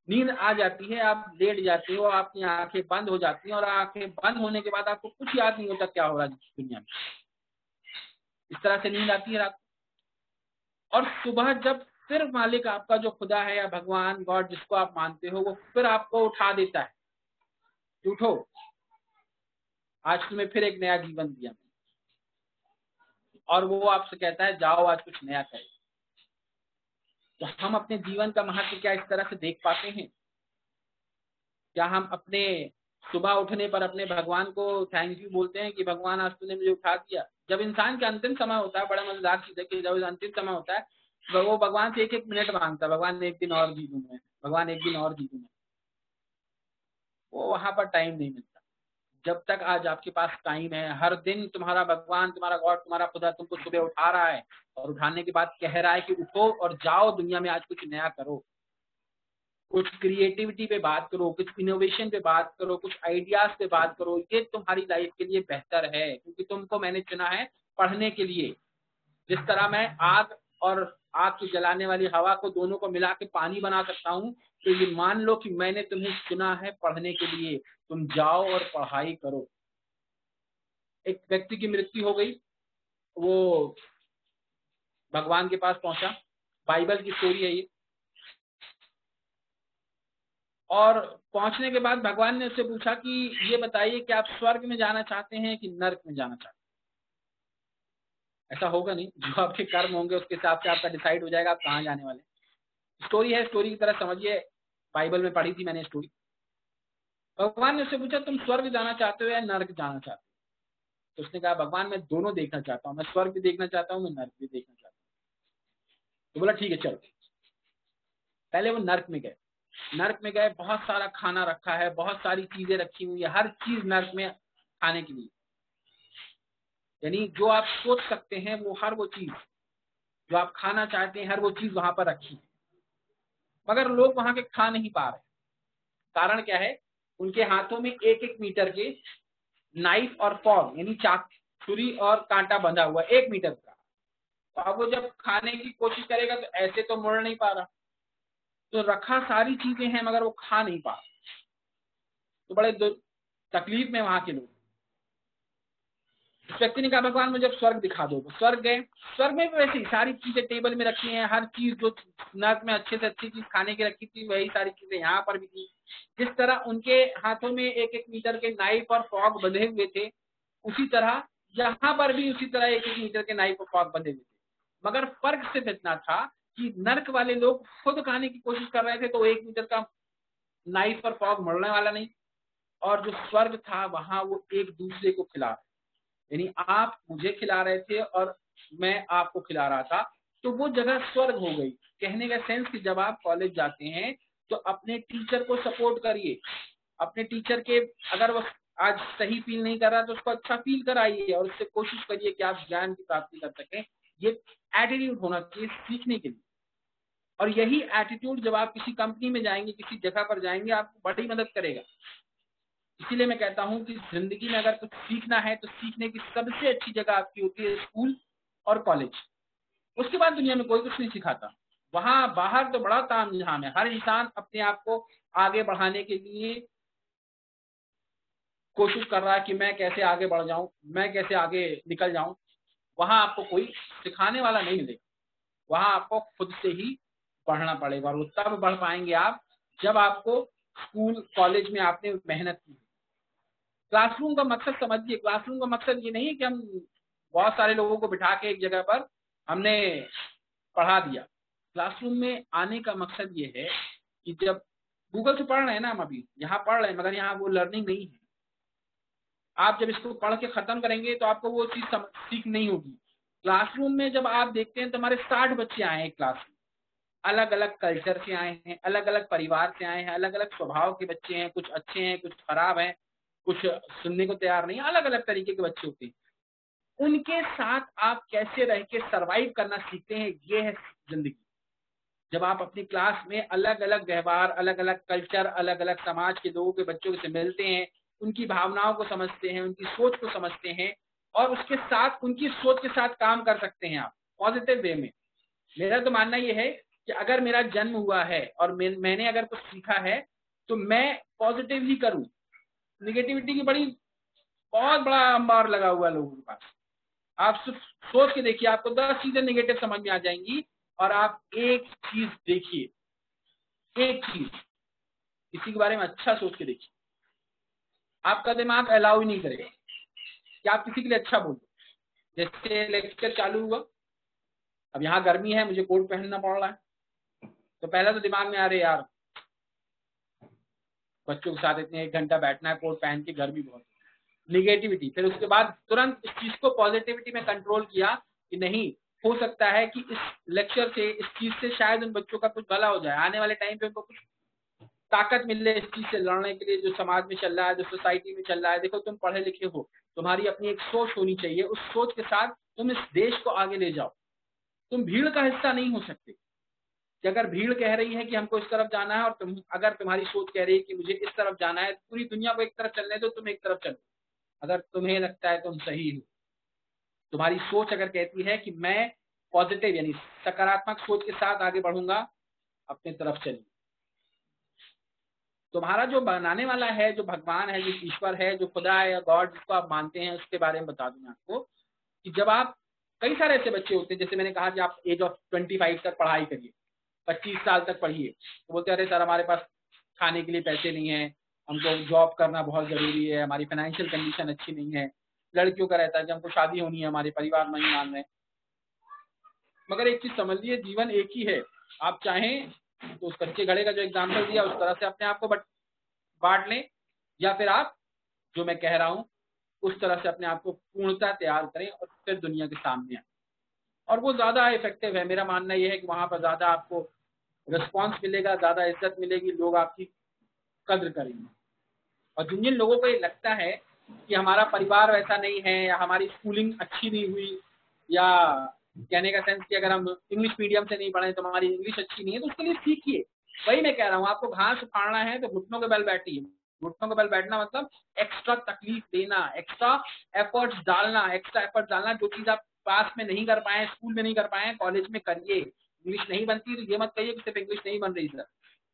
नींद आ जाती है, आप लेट जाते हो, आपकी आंखें बंद हो जाती हैं, और आंखें बंद होने के बाद आपको कुछ याद नहीं होता क्या हो रहा है दुनिया में। इस तरह से नींद आती है रात, और सुबह जब फिर मालिक आपका जो खुदा है या भगवान गॉड जिसको आप मानते हो, वो फिर आपको उठा देता है, उठो आज तुम्हें फिर एक नया जीवन दिया, और वो आपसे कहता है जाओ आज कुछ नया करो। तो हम अपने जीवन का महत्व क्या इस तरह से देख पाते हैं? क्या हम अपने सुबह उठने पर अपने भगवान को थैंक यू बोलते हैं कि भगवान आज तूने मुझे उठा दिया, जब इंसान के अंतिम समय होता है, बड़ा मजेदार चीज है कि जब अंतिम समय होता है तो वो भगवान से एक एक मिनट मांगता है, भगवान एक दिन और जी लूं मैं, भगवान एक दिन और जी लूं मैं। वो वहां पर टाइम नहीं मिलता। जब तक आज आपके पास टाइम है, हर दिन तुम्हारा भगवान, तुम्हारा गॉड, तुम्हारा खुदा तुमको सुबह उठा रहा है और उठाने के बाद कह रहा है कि उठो और जाओ दुनिया में आज कुछ नया करो, कुछ क्रिएटिविटी पे बात करो, कुछ इनोवेशन पे बात करो, कुछ आइडियाज पे बात करो। ये तुम्हारी लाइफ के लिए बेहतर है, क्योंकि तुमको मैंने चुना है पढ़ने के लिए। जिस तरह मैं आग और आग की जलाने वाली हवा को दोनों को मिला के पानी बना सकता हूँ, तो ये मान लो कि मैंने तुम्हें चुना है पढ़ने के लिए, तुम जाओ और पढ़ाई करो। एक व्यक्ति की मृत्यु हो गई, वो भगवान के पास पहुंचा, बाइबल की स्टोरी है ये। और पहुंचने के बाद भगवान ने उससे पूछा कि ये बताइए कि आप स्वर्ग में जाना चाहते हैं कि नरक में जाना चाहते हैं। ऐसा होगा नहीं, जो आपके कर्म होंगे उसके हिसाब से आपका डिसाइड हो जाएगा आप कहाँ जाने वाले। स्टोरी है, स्टोरी की तरह समझिए, बाइबल में पढ़ी थी मैंने स्टोरी। भगवान ने उससे पूछा तुम स्वर्ग जाना चाहते हो या नरक जाना चाहते हो? तो उसने कहा भगवान मैं दोनों देखना चाहता हूँ, मैं स्वर्ग भी देखना चाहता हूँ, मैं नरक भी देखना चाहता हूँ। तो बोला ठीक है चलो। पहले वो नरक में गए। नरक में गए, बहुत सारा खाना रखा है, बहुत सारी चीजें रखी हुई है, हर चीज नरक में खाने के लिए, यानी जो आप सोच सकते हैं वो हर वो चीज जो आप खाना चाहते हैं, हर वो चीज वहां पर रखी है। मगर लोग वहां के खा नहीं पा रहे। कारण क्या है? उनके हाथों में एक एक मीटर के नाइफ और फॉर्क यानी चाक, छुरी और कांटा बंधा हुआ 1 मीटर का। तो अब वो जब खाने की कोशिश करेगा तो ऐसे तो मुड़ नहीं पा रहा, तो रखा सारी चीजें हैं मगर वो खा नहीं पा रहा। तो बड़े तकलीफ में वहां के लोग। इस व्यक्ति ने कहा भगवान मुझे स्वर्ग दिखा दो। तो स्वर्ग गए। स्वर्ग में भी वैसे ही सारी चीजें टेबल में रखी हैं, हर चीज जो नर्क में अच्छे से अच्छी चीज खाने की रखी थी वही सारी चीजें यहाँ पर भी थी। जिस तरह उनके हाथों में एक एक मीटर के नाइफ और फॉर्क बंधे हुए थे, उसी तरह यहाँ पर भी उसी तरह एक एक मीटर के नाइफ और फॉर्क बंधे हुए थे। मगर फर्क सिर्फ इतना था कि नर्क वाले लोग खुद खाने की कोशिश कर रहे थे तो 1 मीटर का नाइफ और फॉर्क मरने वाला नहीं, और जो स्वर्ग था वहां वो एक दूसरे को खिला रहे, यानी आप मुझे खिला रहे थे और मैं आपको खिला रहा था, तो वो जगह स्वर्ग हो गई। कहने का सेंस कि जब आप कॉलेज जाते हैं तो अपने टीचर को सपोर्ट करिए, अपने टीचर के अगर वो आज सही फील नहीं कर रहा तो उसको अच्छा फील कराइए और उससे कोशिश करिए कि आप ज्ञान की प्राप्ति कर सकें। ये एटीट्यूड होना चाहिए सीखने के लिए। और यही एटीट्यूड जब आप किसी कंपनी में जाएंगे, किसी जगह पर जाएंगे, आपको बड़ी मदद करेगा। इसीलिए मैं कहता हूं कि जिंदगी में अगर कुछ सीखना है तो सीखने की सबसे अच्छी जगह आपकी होती है स्कूल और कॉलेज। उसके बाद दुनिया में कोई कुछ नहीं सिखाता। वहां बाहर तो बड़ा तामझाम है, हर इंसान अपने आप को आगे बढ़ाने के लिए कोशिश कर रहा है कि मैं कैसे आगे बढ़ जाऊं, मैं कैसे आगे निकल जाऊं। वहां आपको कोई सिखाने वाला नहीं मिलेगा, वहां आपको खुद से ही बढ़ना पड़ेगा। और वो तब बढ़ पाएंगे आप जब आपको स्कूल कॉलेज में आपने मेहनत की। क्लासरूम का मकसद समझिए, क्लासरूम का मकसद ये नहीं है कि हम बहुत सारे लोगों को बिठा के एक जगह पर हमने पढ़ा दिया। क्लासरूम में आने का मकसद ये है कि जब गूगल से पढ़ रहे हैं ना, हम अभी यहाँ पढ़ रहे हैं मगर यहाँ वो लर्निंग नहीं है। आप जब इसको पढ़ के खत्म करेंगे तो आपको वो चीज सीख नहीं होगी। क्लासरूम में जब आप देखते हैं तो हमारे 60 बच्चे आए हैं क्लास में, अलग अलग कल्चर से आए हैं, अलग अलग परिवार से आए हैं, अलग अलग स्वभाव के बच्चे हैं, कुछ अच्छे हैं कुछ खराब हैं, कुछ सुनने को तैयार नहीं, अलग अलग तरीके के बच्चे होते हैं। उनके साथ आप कैसे रह के सरवाइव करना सीखते हैं, ये है जिंदगी। जब आप अपनी क्लास में अलग अलग व्यवहार, अलग अलग कल्चर, अलग अलग समाज के लोगों के बच्चों से मिलते हैं, उनकी भावनाओं को समझते हैं, उनकी सोच को समझते हैं और उसके साथ उनकी सोच के साथ काम कर सकते हैं आप पॉजिटिव वे में। मेरा तो मानना ये है कि अगर मेरा जन्म हुआ है और मैंने अगर कुछ सीखा है तो मैं पॉजिटिव ही करूं। निगेटिविटी की बहुत बड़ा अंबार लगा हुआ है लोगों के पास। आप सिर्फ सोच के देखिए, आपको 10 चीजें निगेटिव समझ में आ जाएंगी और आप एक चीज देखिए, एक चीज किसी के बारे में अच्छा सोच के देखिए, आपका दिमाग अलाउ ही नहीं करेगा कि आप किसी के लिए अच्छा बोलो। जैसे लेक्चर चालू हुआ, अब यहाँ गर्मी है, मुझे कोट पहनना पड़ रहा है, तो पहला तो दिमाग में आ रहे यार बच्चों के साथ इतने 1 घंटा बैठना है कोट पहन के, गर्मी बहुत। निगेटिविटी, फिर उसके बाद तुरंत इस चीज को पॉजिटिविटी में कंट्रोल किया कि नहीं, हो सकता है कि इस लेक्चर से, इस चीज से शायद उन बच्चों का कुछ भला हो जाए, आने वाले टाइम पे उनको कुछ ताकत मिले इस चीज से लड़ने के लिए जो समाज में चल रहा है, जो सोसाइटी में चल रहा है। देखो तुम पढ़े लिखे हो, तुम्हारी अपनी एक सोच होनी चाहिए, उस सोच के साथ तुम इस देश को आगे ले जाओ। तुम भीड़ का हिस्सा नहीं हो सकते कि अगर भीड़ कह रही है कि हमको इस तरफ जाना है और अगर तुम्हारी सोच कह रही है कि मुझे इस तरफ जाना है, पूरी दुनिया को एक तरफ चलने दो, तुम एक तरफ चलो। अगर तुम्हें लगता है तुम सही हो, तुम्हारी सोच अगर कहती है कि मैं पॉजिटिव यानी सकारात्मक सोच के साथ आगे बढ़ूंगा, अपने तरफ चलिए। तुम्हारा जो बनाने वाला है, जो भगवान है, जो ईश्वर है, जो खुदा है या गॉड जिसको आप मानते हैं, उसके बारे में बता दूं मैं आपको कि जब आप, कई सारे ऐसे बच्चे होते हैं, जैसे मैंने कहा कि आप एज ऑफ 25 तक पढ़ाई करिए, 25 साल तक पढ़िए, तो बोलते अरे सर हमारे पास खाने के लिए पैसे नहीं है, हमको जॉब करना बहुत जरूरी है, हमारी फाइनेंशियल कंडीशन अच्छी नहीं है। लड़कियों का रहता है कि हमको शादी होनी है, हमारे परिवार नहीं मान रहे। मगर एक चीज समझ लीजिए, जीवन एक ही है। आप चाहें तो उस कच्चे घड़े का जो एग्जाम्पल दिया उस तरह से अपने आप को बांट लें, या फिर आप जो मैं कह रहा हूं उस तरह से अपने आप को पूर्णतः तैयार करें और फिर दुनिया के सामने आए। और वो ज्यादा इफेक्टिव है। मेरा मानना यह है कि वहां पर ज्यादा आपको रिस्पॉन्स मिलेगा, ज्यादा इज्जत मिलेगी, लोग आपकी कद्र करेंगे। और जिन जिन लोगों को ये लगता है कि हमारा परिवार वैसा नहीं है या हमारी स्कूलिंग अच्छी नहीं हुई, या कहने का सेंस कि अगर हम इंग्लिश मीडियम से नहीं पढ़े तो हमारी इंग्लिश अच्छी नहीं है, तो उसके लिए सीखिए। वही मैं कह रहा हूँ, आपको घास उखाड़ना है तो घुटनों के बल बैठिए। घुटनों के बल बैठना मतलब एक्स्ट्रा तकलीफ देना, एक्स्ट्रा एफर्ट्स डालना। जो चीज आप पास में नहीं कर पाए, स्कूल में नहीं कर पाए, कॉलेज में करिए। इंग्लिश नहीं बनती तो ये मत कहिए कि सिर्फ इंग्लिश नहीं बन रही सर,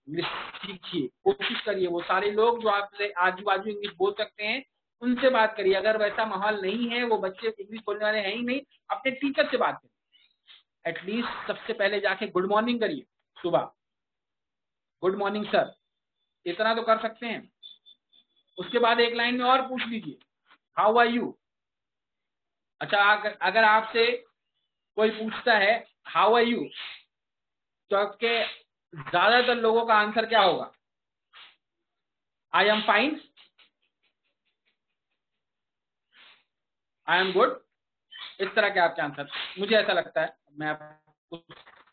इंग्लिश सीखिए, कोशिश करिए। वो सारे लोग जो आपसे आजू बाजू इंग्लिश बोल सकते हैं उनसे बात करिए। अगर वैसा माहौल नहीं है, वो बच्चे इंग्लिश बोलने वाले हैं ही नहीं, अपने टीचर से बात करिए। एटलीस्ट सबसे पहले जाके गुड मॉर्निंग करिए सुबह, गुड मॉर्निंग सर, इतना तो कर सकते हैं। उसके बाद एक लाइन में और पूछ लीजिए, हाउ आर यू। अच्छा, अगर आपसे कोई पूछता है हाउ आर यू, तो आपके ज्यादातर लोगों का आंसर क्या होगा? I am fine, I am good, इस तरह के आपके आंसर। मुझे ऐसा लगता है, मैं आपको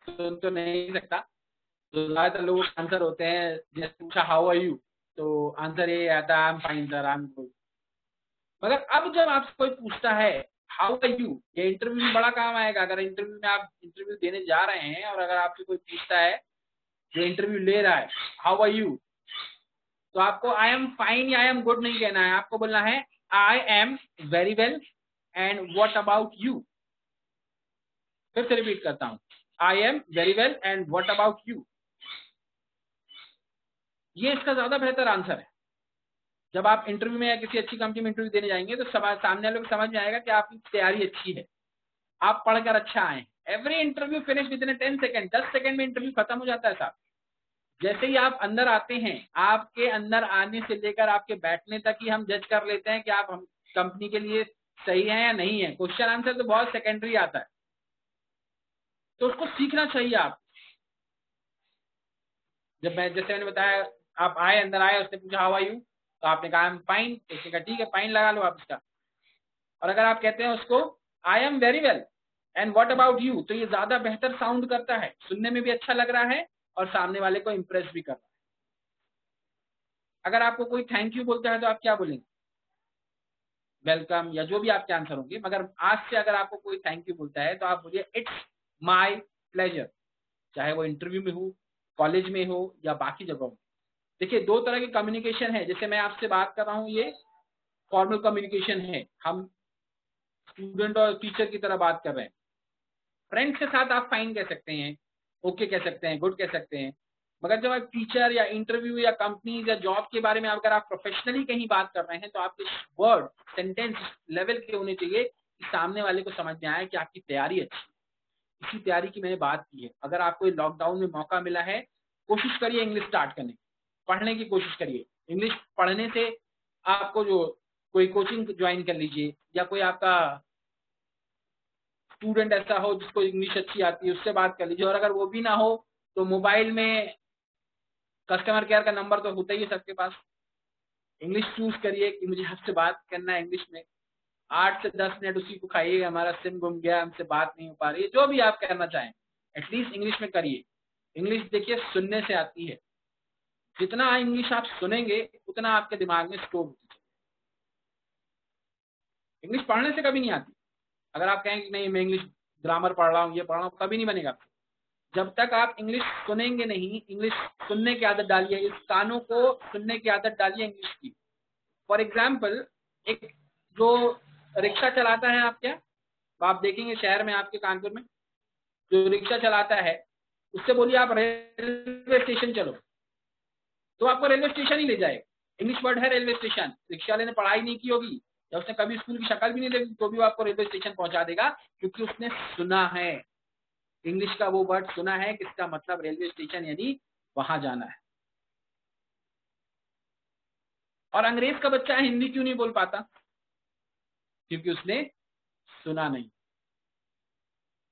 सुन तो नहीं सकता, तो ज्यादातर लोगों के आंसर होते हैं, जैसे पूछा हाउ आर यू तो आंसर ये आता है I am fine sir, I am good. मगर अब जब आपसे कोई पूछता है हाउ आर यू, ये इंटरव्यू में बड़ा काम आएगा। अगर इंटरव्यू में आप इंटरव्यू देने जा रहे हैं और अगर आपसे कोई पूछता है जो इंटरव्यू ले रहा है हाउ आर यू, तो आपको आई एम फाइन या आई एम गुड नहीं कहना है, आपको बोलना है I am very well and what about you. फिर से रिपीट करता हूं, I am very well and what about you. ये इसका ज्यादा बेहतर आंसर है। जब आप इंटरव्यू में या किसी अच्छी कंपनी में इंटरव्यू देने जाएंगे तो सामने वालों को समझ में आएगा कि आपकी तैयारी अच्छी है, आप पढ़कर अच्छा आए। Every interview finish with in 10 second, 10 second में इंटरव्यू खत्म हो जाता है साहब। जैसे ही आप अंदर आते हैं, आपके अंदर आने से लेकर आपके बैठने तक ही हम जज कर लेते हैं कि आप हम कंपनी के लिए सही है या नहीं है। क्वेश्चन आंसर तो बहुत सेकेंडरी आता है, तो उसको सीखना चाहिए आप। जैसे मैंने बताया, आप आए, अंदर आए, उसने पूछा हाउ आर यू, तो आपने कहा आई एम फाइन, तो उसने कहा ठीक है फाइन लगा लो आप इसका। और अगर आप कहते हैं उसको I am very well and what about you, तो ये ज्यादा बेहतर साउंड करता है, सुनने में भी अच्छा लग रहा है और सामने वाले को इंप्रेस भी कर रहा है। अगर आपको कोई थैंक यू बोलता है तो आप क्या बोलेंगे? वेलकम, या जो भी आपके आंसर होंगे। मगर आज से अगर आपको कोई थैंक यू बोलता है तो आप बोलिए इट्स माय प्लेजर, चाहे वो इंटरव्यू में हो, कॉलेज में हो या बाकी जगहों में। देखिए, दो तरह की कम्युनिकेशन है। जैसे मैं आपसे बात कर रहा हूँ, ये फॉर्मल कम्युनिकेशन है, हम स्टूडेंट और टीचर की तरह बात कर रहे हैं। फ्रेंड्स के साथ आप फाइन कह सकते हैं, ओके कह सकते हैं, गुड कह सकते हैं। मगर जब आप टीचर या इंटरव्यू या कंपनी या जॉब के बारे में अगर आप प्रोफेशनली कहीं बात कर रहे हैं, तो आपके वर्ड सेंटेंस लेवल के होने चाहिए कि सामने वाले को समझ में आए कि आपकी तैयारी अच्छी है। इसी तैयारी की मैंने बात की है। अगर आपको लॉकडाउन में मौका मिला है, कोशिश करिए इंग्लिश स्टार्ट करने की, पढ़ने की कोशिश करिए। इंग्लिश पढ़ने से आपको जो कोई कोचिंग ज्वाइन कर लीजिए, या कोई आपका स्टूडेंट ऐसा हो जिसको इंग्लिश अच्छी आती है, उससे बात कर लीजिए। और अगर वो भी ना हो तो मोबाइल में कस्टमर केयर का नंबर तो होता ही है सबके पास, इंग्लिश चूज करिए कि मुझे आपसे बात करना है इंग्लिश में, 8 से 10 मिनट उसी को खाइए, हमारा सिम गुम गया, हमसे बात नहीं हो पा रही है, जो भी आप करना चाहें एटलीस्ट इंग्लिश में करिए। इंग्लिश देखिए सुनने से आती है, जितना इंग्लिश आप सुनेंगे उतना आपके दिमाग में स्टोर होती है। इंग्लिश पढ़ने से कभी नहीं आती। अगर आप कहें कि नहीं मैं इंग्लिश ग्रामर पढ़ रहा हूँ, ये पढ़ रहा हूँ, कभी नहीं बनेगा। जब तक आप इंग्लिश सुनेंगे नहीं, इंग्लिश सुनने की आदत डालिए, इस कानों को सुनने की आदत डालिए इंग्लिश की। फॉर एग्जाम्पल, एक जो रिक्शा चलाता है आप क्या, तो आप देखेंगे शहर में आपके कानपुर में जो रिक्शा चलाता है, उससे बोलिए आप रेलवे स्टेशन चलो, तो आपको रेलवे स्टेशन ही ले जाएगा। इंग्लिश वर्ड है रेलवे स्टेशन। रिक्शा वाले ने पढ़ाई नहीं की होगी या उसने कभी स्कूल की शक्ल भी नहीं देखी, तो भी वो आपको रेलवे स्टेशन पहुंचा देगा, क्योंकि उसने सुना है इंग्लिश का वो वर्ड सुना है, किसका मतलब रेलवे स्टेशन, यानी वहां जाना है। और अंग्रेज का बच्चा हिंदी क्यों नहीं बोल पाता? क्योंकि उसने सुना नहीं।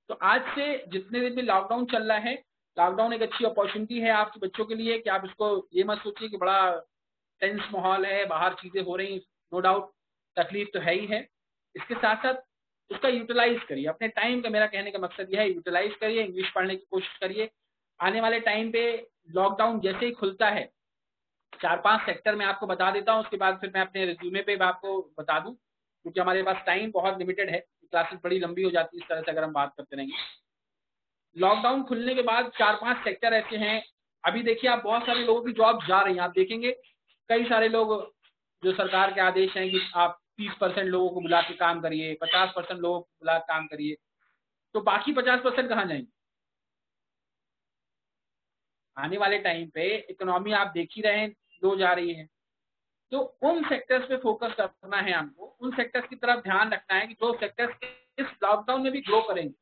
तो आज से जितने दिन भी लॉकडाउन चल रहा है, लॉकडाउन एक अच्छी अपॉर्चुनिटी है आपके बच्चों के लिए कि आप इसको ये मत सोचिए कि बड़ा टेंस माहौल है, बाहर चीजें हो रही, नो डाउट तकलीफ तो है ही है। इसके साथ साथ उसका यूटिलाइज करिए अपने टाइम का। मेरा कहने का मकसद यह है, यूटिलाइज करिए, इंग्लिश पढ़ने की कोशिश करिए। आने वाले टाइम पे लॉकडाउन जैसे ही खुलता है, 4-5 सेक्टर में आपको बता देता हूँ, उसके बाद फिर मैं अपने रिज्यूमे पे आपको बता दूं, क्योंकि हमारे पास टाइम बहुत लिमिटेड है, क्लासेस बड़ी लंबी हो जाती है इस तरह से अगर हम बात करते रहेंगे। लॉकडाउन खुलने के बाद 4-5 सेक्टर ऐसे हैं। अभी देखिए आप बहुत सारे लोगों की जॉब जा रही हैं, आप देखेंगे कई सारे लोग जो सरकार के आदेश हैं कि आप 30% लोगों को बुला के काम करिए, 50% लोगों को बुला के काम करिए, तो बाकी 50% कहाँ जाएंगे? आने वाले टाइम पे इकोनॉमी आप देख ही रहे हैं लो जा रही है, तो उन सेक्टर्स पे फोकस करना है हमको, उन सेक्टर्स की तरफ ध्यान रखना है कि जो सेक्टर्स इस लॉकडाउन में भी ग्रो करेंगे,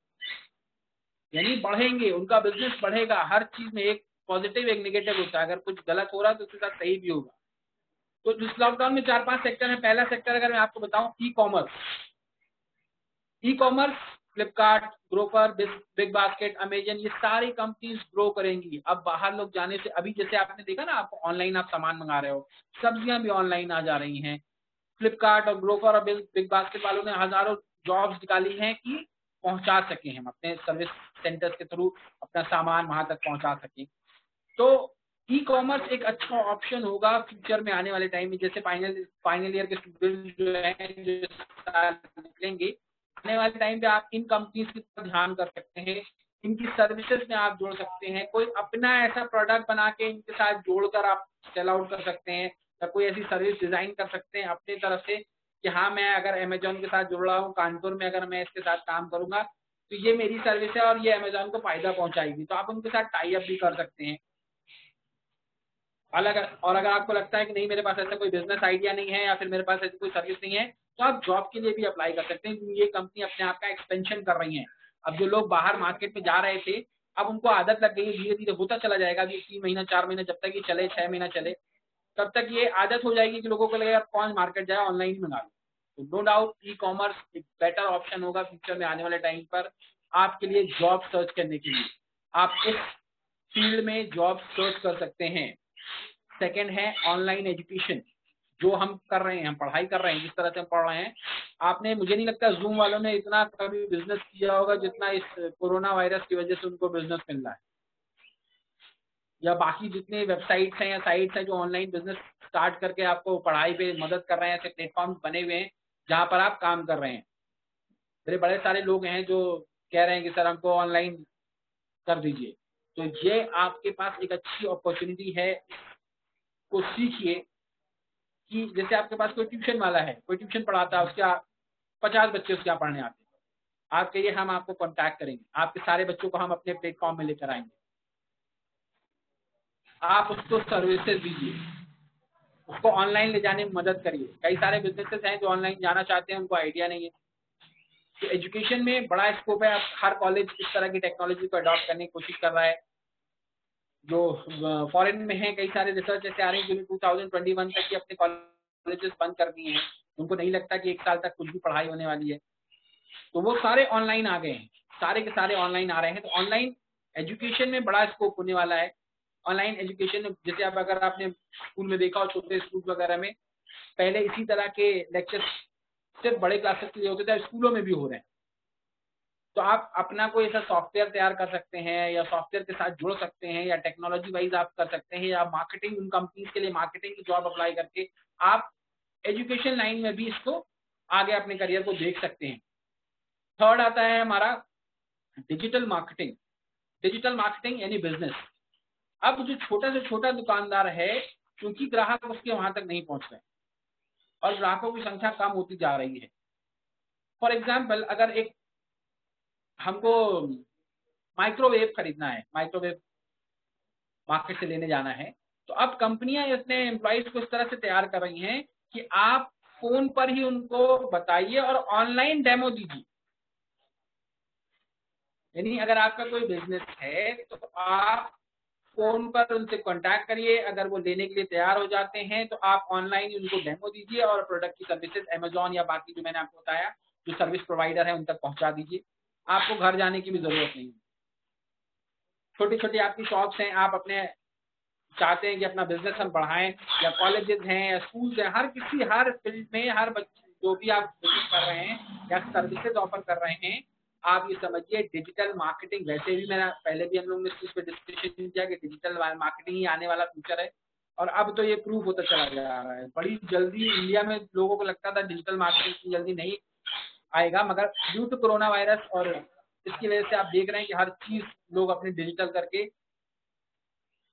यानी बढ़ेंगे, उनका बिजनेस बढ़ेगा। हर चीज में एक पॉजिटिव एक नेगेटिव होता है, अगर कुछ गलत हो रहा है तो उसके साथ सही भी होगा। तो इस लॉकडाउन में 4-5 सेक्टर है। पहला सेक्टर अगर मैं आपको बताऊं, e commerce. E commerce, Flipkart, Grofer, Big Basket, Amazon, ये सारी कंपनीज ग्रो करेंगी। अब बाहर लोग जाने से, अभी जैसे आपने देखा ना, आप ऑनलाइन आप सामान मंगा रहे हो, सब्जियां भी ऑनलाइन आ जा रही हैं। फ्लिपकार्ट और ग्रोफर और बिग बास्केट वालों ने हजारों जॉब्स निकाली हैं कि पहुंचा सके हम अपने सर्विस सेंटर्स के थ्रू अपना सामान वहां तक पहुंचा सके। तो ई कॉमर्स एक अच्छा ऑप्शन होगा फ्यूचर में आने वाले टाइम में। जैसे फाइनल ईयर के स्टूडेंट जो हैं जो निकलेंगे, आने वाले टाइम पे आप इन कंपनीज की तरफ ध्यान कर सकते हैं, इनकी सर्विसेज में आप जोड़ सकते हैं, कोई अपना ऐसा प्रोडक्ट बना के इनके साथ जोड़कर आप सेल आउट कर सकते हैं, या कोई ऐसी सर्विस डिजाइन कर सकते हैं अपनी तरफ से कि हाँ मैं अगर अमेजोन के साथ जुड़ रहा हूँ कानपुर में, अगर मैं इसके साथ काम करूंगा तो ये मेरी सर्विस है और ये अमेजोन को फायदा पहुंचाएगी, तो आप उनके साथ टाई अप भी कर सकते हैं अलग। और अगर आपको लगता है कि नहीं मेरे पास ऐसा कोई बिजनेस आइडिया नहीं है या फिर मेरे पास ऐसी कोई सर्विस नहीं है, तो आप जॉब के लिए भी अप्लाई कर सकते हैं, क्योंकि ये कंपनी अपने आप का एक्सपेंशन कर रही है। अब जो लोग बाहर मार्केट में जा रहे थे, अब उनको आदत लग गई है, धीरे धीरे होता चला जाएगा। अभी 3 महीना 4 महीना जब तक ये चले, 6 महीना चले, तब तक ये आदत हो जाएगी कि लोगों को लगेगा कौन मार्केट जाए, ऑनलाइन ही मंगा लो। तो नो डाउट ई कॉमर्स एक बेटर ऑप्शन होगा फ्यूचर में आने वाले टाइम पर आपके लिए जॉब सर्च करने के लिए। आप इस फील्ड में जॉब सर्च कर सकते हैं। सेकेंड है ऑनलाइन एजुकेशन, जो हम कर रहे हैं, हम पढ़ाई कर रहे हैं, जिस तरह से हम पढ़ रहे हैं। आपने, मुझे नहीं लगता जूम वालों ने इतना कभी बिजनेस किया होगा जितना इस कोरोना वायरस की वजह से उनको बिजनेस मिल रहा है, या बाकी जितने वेबसाइट्स हैं या साइट्स हैं जो ऑनलाइन बिजनेस स्टार्ट करके आपको पढ़ाई पे मदद कर रहे हैं, ऐसे प्लेटफॉर्म बने हुए हैं जहां पर आप काम कर रहे हैं। मेरे बड़े सारे लोग हैं जो कह रहे हैं कि सर हमको ऑनलाइन कर दीजिए, तो ये आपके पास एक अच्छी अपॉर्चुनिटी है। को सीखिए कि जैसे आपके पास कोई ट्यूशन वाला है, कोई ट्यूशन पढ़ाता है, उसके 50 बच्चे उसके यहाँ पढ़ने आते हैं, आप कहिए हम आपको कांटेक्ट करेंगे, आपके सारे बच्चों को हम अपने प्लेटफॉर्म में लेकर आएंगे, आप उसको सर्विसेज दीजिए, उसको ऑनलाइन ले जाने में मदद करिए। कई सारे बिजनेसेस हैं जो ऑनलाइन जाना चाहते हैं, उनको आइडिया नहीं है। तो एजुकेशन में बड़ा स्कोप है। हर कॉलेज इस तरह की टेक्नोलॉजी को अडॉप्ट करने की कोशिश कर रहा है। जो फॉरेन में है, कई सारे रिसर्च ऐसे आ रहे हैं जिन्होंने 2021 तक ही अपने कॉलेजेस बंद कर दिए हैं, उनको नहीं लगता कि 1 साल तक कुछ भी पढ़ाई होने वाली है, तो वो सारे ऑनलाइन आ गए हैं, सारे के सारे ऑनलाइन आ रहे हैं। तो ऑनलाइन एजुकेशन में बड़ा स्कोप होने वाला है। ऑनलाइन एजुकेशन जैसे अब अगर आपने स्कूल में देखा हो, छोटे स्कूल वगैरह में पहले इसी तरह के लेक्चर सिर्फ बड़े क्लासेस के लिए होते थे, स्कूलों में भी हो रहे हैं। तो आप अपना कोई ऐसा सॉफ्टवेयर तैयार कर सकते हैं या सॉफ्टवेयर के साथ जुड़ सकते हैं या टेक्नोलॉजी वाइज आप कर सकते हैं या मार्केटिंग, उन कंपनीज के लिए मार्केटिंग की जॉब अप्लाई करके आप एजुकेशन लाइन में भी इसको आगे अपने करियर को देख सकते हैं। थर्ड आता है हमारा डिजिटल मार्केटिंग। डिजिटल मार्केटिंग यानी बिजनेस। अब जो छोटा से छोटा दुकानदार है, क्योंकि ग्राहक उसके वहां तक नहीं पहुंच रहे और ग्राहकों की संख्या कम होती जा रही है। फॉर एग्जाम्पल, अगर एक हमको माइक्रोवेव खरीदना है, माइक्रोवेव मार्केट से लेने जाना है, तो अब कंपनियां अपने एम्प्लॉइज को इस तरह से तैयार कर रही हैं कि आप फोन पर ही उनको बताइए और ऑनलाइन डेमो दीजिए। यानी अगर आपका कोई बिजनेस है तो आप फोन पर उनसे कांटेक्ट करिए, अगर वो लेने के लिए तैयार हो जाते हैं तो आप ऑनलाइन उनको डेमो दीजिए और प्रोडक्ट की सर्विसेज अमेजॉन या बाकी जो मैंने आपको बताया जो सर्विस प्रोवाइडर है उन तक पहुंचा दीजिए। आपको घर जाने की भी जरूरत नहीं। छोटी छोटी आपकी शॉप्स हैं, आप अपने चाहते हैं कि अपना बिजनेस हम बढ़ाएं, या कॉलेजेस हैं या स्कूल्स हैं, हर फील्ड में हर बच्चे जो भी आप बिजनेस कर रहे हैं या सर्विसेज ऑफर कर रहे हैं, आप ये समझिए डिजिटल मार्केटिंग। वैसे भी मैंने पहले भी हम लोगों ने इस चीज पे डिस्कशन किया कि डिजिटल मार्केटिंग ही आने वाला फ्यूचर है, और अब तो ये प्रूव होता चला जा रहा है। बड़ी जल्दी इंडिया में लोगों को लगता था डिजिटल मार्केटिंग इतनी जल्दी नहीं आएगा, मगर ड्यू टू कोरोना वायरस और इसकी वजह से आप देख रहे हैं कि हर चीज लोग अपने डिजिटल करके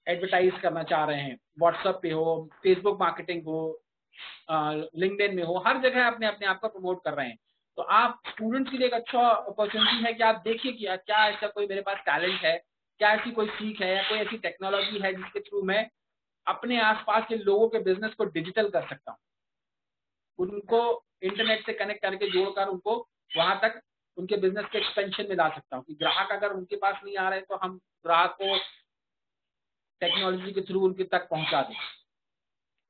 एडवर्टाइज करना चाह रहे हैं। व्हाट्सएप पे हो, फेसबुक मार्केटिंग हो, लिंक्डइन में हो, हर जगह अपने अपने आप को प्रमोट कर रहे हैं। तो आप स्टूडेंट्स के लिए एक अच्छा अपॉर्चुनिटी है कि आप देखिए कि क्या ऐसा कोई मेरे पास टैलेंट है, क्या ऐसी कोई सीख है या कोई ऐसी टेक्नोलॉजी है जिसके थ्रू मैं अपने आसपास के लोगों के बिजनेस को डिजिटल कर सकता हूँ, उनको इंटरनेट से कनेक्ट करके जोड़कर उनको वहां तक उनके बिजनेस के एक्सपेंशन में ला सकता हूँ कि ग्राहक अगर उनके पास नहीं आ रहे तो हम ग्राहक को टेक्नोलॉजी के थ्रू उनके तक पहुंचा दें।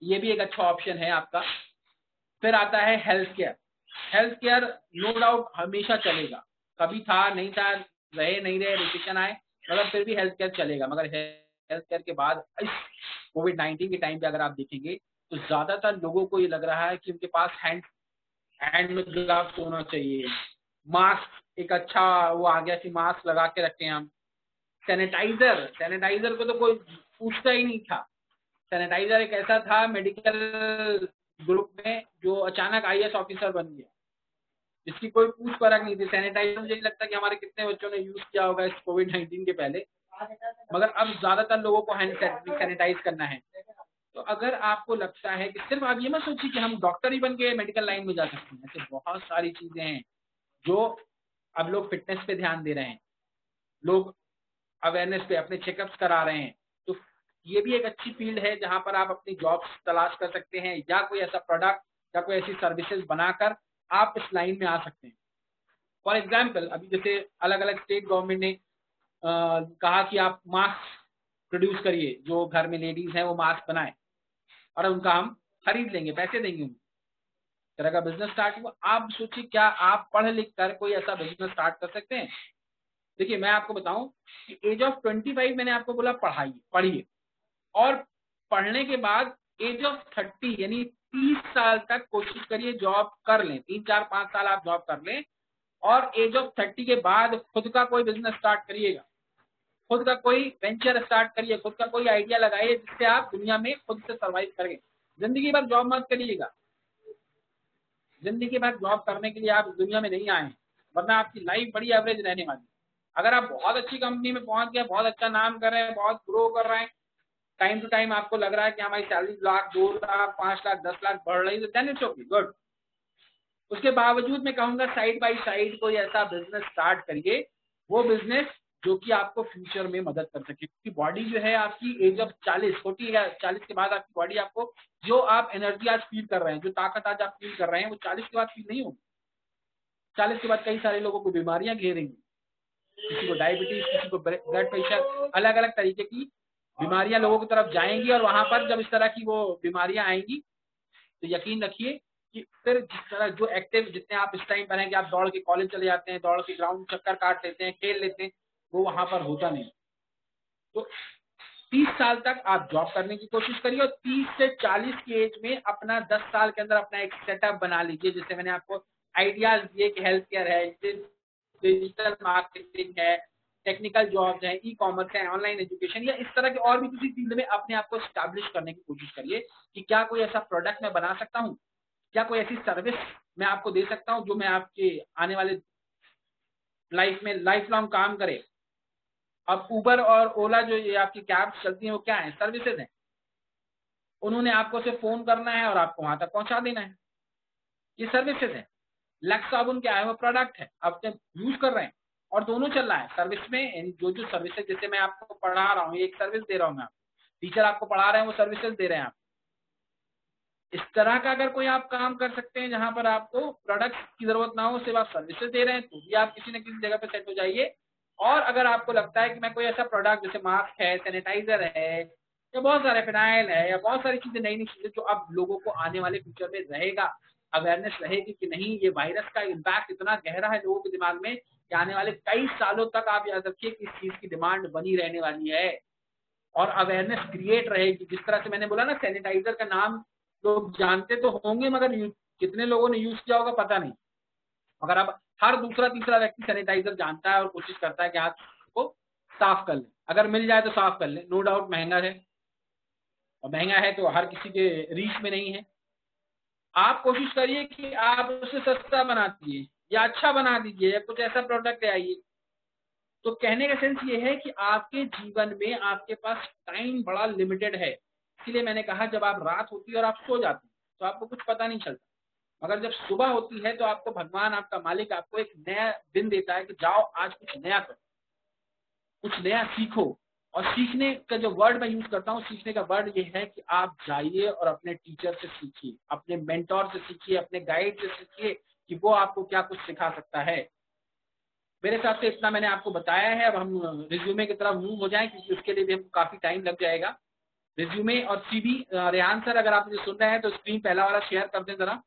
ये भी एक अच्छा ऑप्शन है आपका। फिर आता है health care. Health care no doubt हमेशा चलेगा, कभी था नहीं था, रहे नहीं रहे, रिसेशन आए, मगर फिर भी हेल्थ केयर चलेगा। मगर हेल्थ केयर के बाद इस कोविड-19 के टाइम पे अगर आप देखेंगे तो ज्यादातर लोगों को ये लग रहा है कि उनके पास हैंड में ग्लव्स होना चाहिए, मास्क एक अच्छा वो आ गया कि मास्क लगा के रखें हम। सैनिटाइजर को तो कोई पूछता ही नहीं था। सैनिटाइजर एक ऐसा था मेडिकल ग्रुप में जो अचानक आईएएस ऑफिसर बन गया, जिसकी कोई पूछ परख नहीं थी। सैनिटाइजर मुझे नहीं लगता कि हमारे कितने बच्चों ने यूज किया होगा इस कोविड-19 के पहले, मगर अब ज्यादातर लोगों को हैंड सैनिटाइज करना है। तो अगर आपको लगता है कि सिर्फ आप ये मत सोचिए कि हम डॉक्टर ही बन के मेडिकल लाइन में जा सकते हैं, ऐसे बहुत सारी चीजें हैं जो अब लोग फिटनेस पे ध्यान दे रहे हैं, लोग अवेयरनेस पे अपने चेकअप्स करा रहे हैं। तो ये भी एक अच्छी फील्ड है जहां पर आप अपनी जॉब्स तलाश कर सकते हैं या कोई ऐसा प्रोडक्ट या कोई ऐसी सर्विसेज बनाकर आप इस लाइन में आ सकते हैं। फॉर एग्जाम्पल, अभी जैसे अलग अलग स्टेट गवर्नमेंट ने कहा कि आप मास्क प्रोड्यूस करिए, जो घर में लेडीज हैं वो मास्क बनाए और उनका हम खरीद लेंगे, पैसे देंगे उनको, तरह का बिजनेस स्टार्ट हुआ। आप सोचिए क्या आप पढ़ लिख कर कोई ऐसा बिजनेस स्टार्ट कर सकते हैं? देखिए मैं आपको बताऊं कि एज ऑफ 25 मैंने आपको बोला पढ़िए, और पढ़ने के बाद एज ऑफ 30 यानी 30 साल तक कोशिश करिए जॉब कर लें, 3-4-5 साल आप जॉब कर लें, और एज ऑफ 30 के बाद खुद का कोई बिजनेस स्टार्ट करिएगा, खुद का कोई वेंचर स्टार्ट करिए, खुद का कोई आइडिया लगाइए जिससे आप दुनिया में खुद से सर्वाइव करेंगे। जिंदगी भर जॉब मत करिएगा, जिंदगी भर जॉब करने के लिए आप दुनिया में नहीं आए हैं, वरना आपकी लाइफ बड़ी एवरेज रहने वाली। अगर आप बहुत अच्छी कंपनी में पहुंच गए, बहुत अच्छा नाम कर रहे हैं, बहुत ग्रो कर रहे हैं, टाइम टू टाइम आपको लग रहा है कि हमारी सैलरी लाख, 2 लाख, 5 लाख, 10 लाख बढ़ रही है, तो देन इट्स ओके, गुड। उसके बावजूद मैं कहूंगा साइड बाय साइड कोई ऐसा बिजनेस स्टार्ट करिए, वो बिजनेस जो कि आपको फ्यूचर में मदद कर सके। क्योंकि बॉडी जो है आपकी एज ऑफ 40 या 40 के बाद आपकी बॉडी आपको जो आप एनर्जी आज फील कर रहे हैं, जो ताकत आज आप फील कर रहे हैं, वो 40 के बाद फील नहीं होगी। 40 के बाद कई सारे लोगों को बीमारियां घेरेंगी, किसी को डायबिटीज, किसी को ब्लड प्रेशर, अलग अलग तरीके की बीमारियां लोगों की तरफ जाएंगी। और वहां पर जब इस तरह की वो बीमारियां आएंगी तो यकीन रखिए कि फिर जिस तरह जो एक्टिव जितने आप इस टाइम पर हैं कि आप दौड़ के कॉलेज चले जाते हैं, दौड़ के ग्राउंड चक्कर काट लेते हैं, खेल लेते हैं, वो वहां पर होता नहीं। तो 30 साल तक आप जॉब करने की कोशिश करिए और 30 से 40 की एज में अपना 10 साल के अंदर अपना एक सेटअप बना लीजिए। जैसे मैंने आपको आइडियाज दिए कि हेल्थ केयर है, डिजिटल मार्केटिंग है, टेक्निकल जॉब्स है, ई कॉमर्स है, ऑनलाइन एजुकेशन, या इस तरह के और भी किसी फील्ड में अपने आप को स्टैब्लिश करने की कोशिश करिए कि क्या कोई ऐसा प्रोडक्ट मैं बना सकता हूँ, क्या कोई ऐसी सर्विस मैं आपको दे सकता हूँ जो मैं आपके आने वाले लाइफ में लाइफ लॉन्ग काम करे। अब उबर और ओला जो ये आपकी कैब्स चलती हैं वो क्या है? सर्विसेज हैं। उन्होंने आपको सिर्फ फोन करना है और आपको वहां तक पहुंचा देना है, ये सर्विसेज है। लक्स साबुन क्या है? वो प्रोडक्ट है, आप यूज कर रहे हैं और दोनों चल रहा है सर्विस में। जो जो सर्विसेज, जैसे मैं आपको पढ़ा रहा हूँ, एक सर्विस दे रहा हूँ मैं आपको, टीचर आपको पढ़ा रहे हैं वो सर्विसेज दे रहे हैं आप। इस तरह का अगर कोई आप काम कर सकते हैं जहां पर आपको प्रोडक्ट्स की जरूरत ना हो, सिर्फ आप सर्विसेज दे रहे हैं, तो भी आप किसी न किसी जगह पे सेट हो जाइए। और अगर आपको लगता है कि मैं कोई ऐसा प्रोडक्ट जैसे मास्क है, सैनिटाइजर है, या बहुत सारे फिनाइल है, या बहुत सारी चीजें, नई नई चीजें जो अब लोगों को आने वाले फ्यूचर में रहेगा, अवेयरनेस रहेगी कि नहीं ये वायरस का इम्पैक्ट इतना गहरा है लोगों के दिमाग में कि आने वाले कई सालों तक आप याद रखिए कि इस चीज की डिमांड बनी रहने वाली है और अवेयरनेस क्रिएट रहेगी। जिस तरह से मैंने बोला ना, सैनिटाइजर का नाम लोग जानते तो होंगे मगर कितने लोगों ने यूज किया होगा पता नहीं। अगर अब हर दूसरा तीसरा व्यक्ति सैनिटाइजर जानता है और कोशिश करता है कि हाथ को साफ कर ले, अगर मिल जाए तो साफ कर ले। नो डाउट महंगा है, और महंगा है तो हर किसी के रीच में नहीं है। आप कोशिश करिए कि आप उसे सस्ता बना दीजिए या अच्छा बना दीजिए या कुछ ऐसा प्रोडक्ट ले आइए। तो कहने का सेंस ये है कि आपके जीवन में आपके पास टाइम बड़ा लिमिटेड है। इसलिए मैंने कहा जब आप रात होती है और आप सो जाते हैं तो आपको कुछ पता नहीं चलता, मगर जब सुबह होती है तो आपको भगवान, आपका मालिक आपको एक नया दिन देता है कि जाओ आज कुछ नया करो, कुछ नया सीखो। और सीखने का जो वर्ड मैं यूज करता हूँ, सीखने का वर्ड ये है कि आप जाइए और अपने टीचर से सीखिए, अपने मेंटोर से सीखिए, अपने गाइड से सीखिए कि वो आपको क्या कुछ सिखा सकता है। मेरे हिसाब से इतना मैंने आपको बताया है। अब हम रिज्यूमे की तरफ मूव हो जाएं क्योंकि उसके लिए भी हमको काफी टाइम लग जाएगा। रिज्यूमे और सीवी, रेहान सर अगर आप मुझे सुन रहे हैं तो स्क्रीन पहला वाला शेयर कर दें जरा।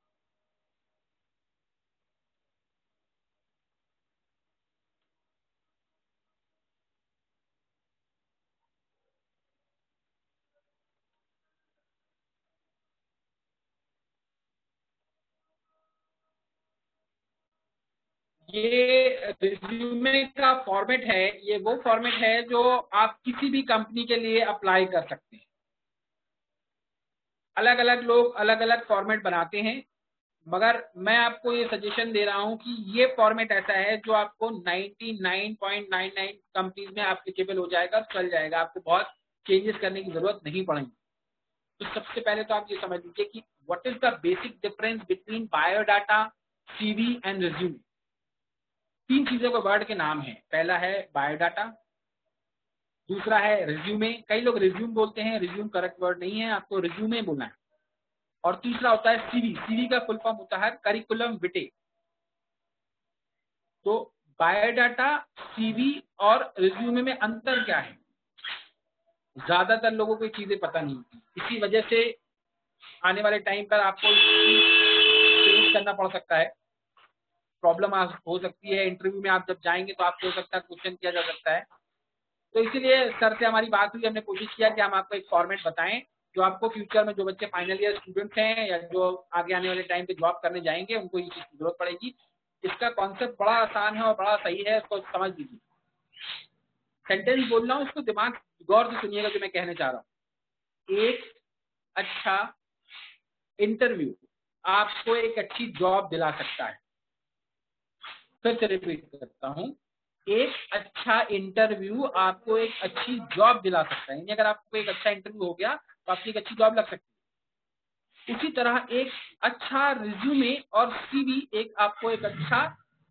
ये रिज्यूमे का फॉर्मेट है, ये वो फॉर्मेट है जो आप किसी भी कंपनी के लिए अप्लाई कर सकते हैं। अलग अलग लोग अलग अलग फॉर्मेट बनाते हैं, मगर मैं आपको ये सजेशन दे रहा हूं कि ये फॉर्मेट ऐसा है जो आपको 99.99 कंपनीज में एप्लीकेबल हो जाएगा, चल जाएगा, आपको बहुत चेंजेस करने की जरूरत नहीं पड़ेगी। तो सबसे पहले तो आप ये समझ लीजिए कि what is the basic difference between biodata, CV and resume. 3 चीजों के वर्ड के नाम है। पहला है बायोडाटा, दूसरा है रिज्यूमे, कई लोग रिज्यूम बोलते हैं, रिज्यूम करेक्ट वर्ड नहीं है, आपको रिज्यूमे बोलना है। और तीसरा होता है सीवी। सीवी का फुल फॉर्म होता है करिकुलम विटे। तो बायोडाटा, सीवी और रिज्यूमे में अंतर क्या है? ज्यादातर लोगों को ये चीजें पता नहीं होती, इसी वजह से आने वाले टाइम पर आपको फेस करना पड़ सकता है, प्रॉब्लम हो सकती है। इंटरव्यू में आप जब जाएंगे तो आपको हो सकता है क्वेश्चन किया जा सकता है। तो इसीलिए सर से हमारी बात हुई, हमने कोशिश किया कि हम आपको एक फॉर्मेट बताएं जो आपको फ्यूचर में, जो बच्चे फाइनल ईयर स्टूडेंट्स हैं या जो आगे आने वाले टाइम पे जॉब करने जाएंगे, उनको ये चीज की जरूरत पड़ेगी। इसका कॉन्सेप्ट बड़ा आसान है और बड़ा सही है, इसको समझ लीजिए। सेंटेंस बोल रहा हूँ, इसको दिमाग गौर से सुनिएगा जो मैं कहने चाह रहा हूँ। एक अच्छा इंटरव्यू आपको एक अच्छी जॉब दिला सकता है। फिर से रिपीट करता हूँ, एक अच्छा इंटरव्यू आपको एक अच्छी जॉब दिला सकता है। यानी अगर आपको एक अच्छा इंटरव्यू हो गया तो आपकी एक अच्छी जॉब लग सकती है। उसी तरह एक अच्छा रिज्यूमे और सीवी एक आपको एक अच्छा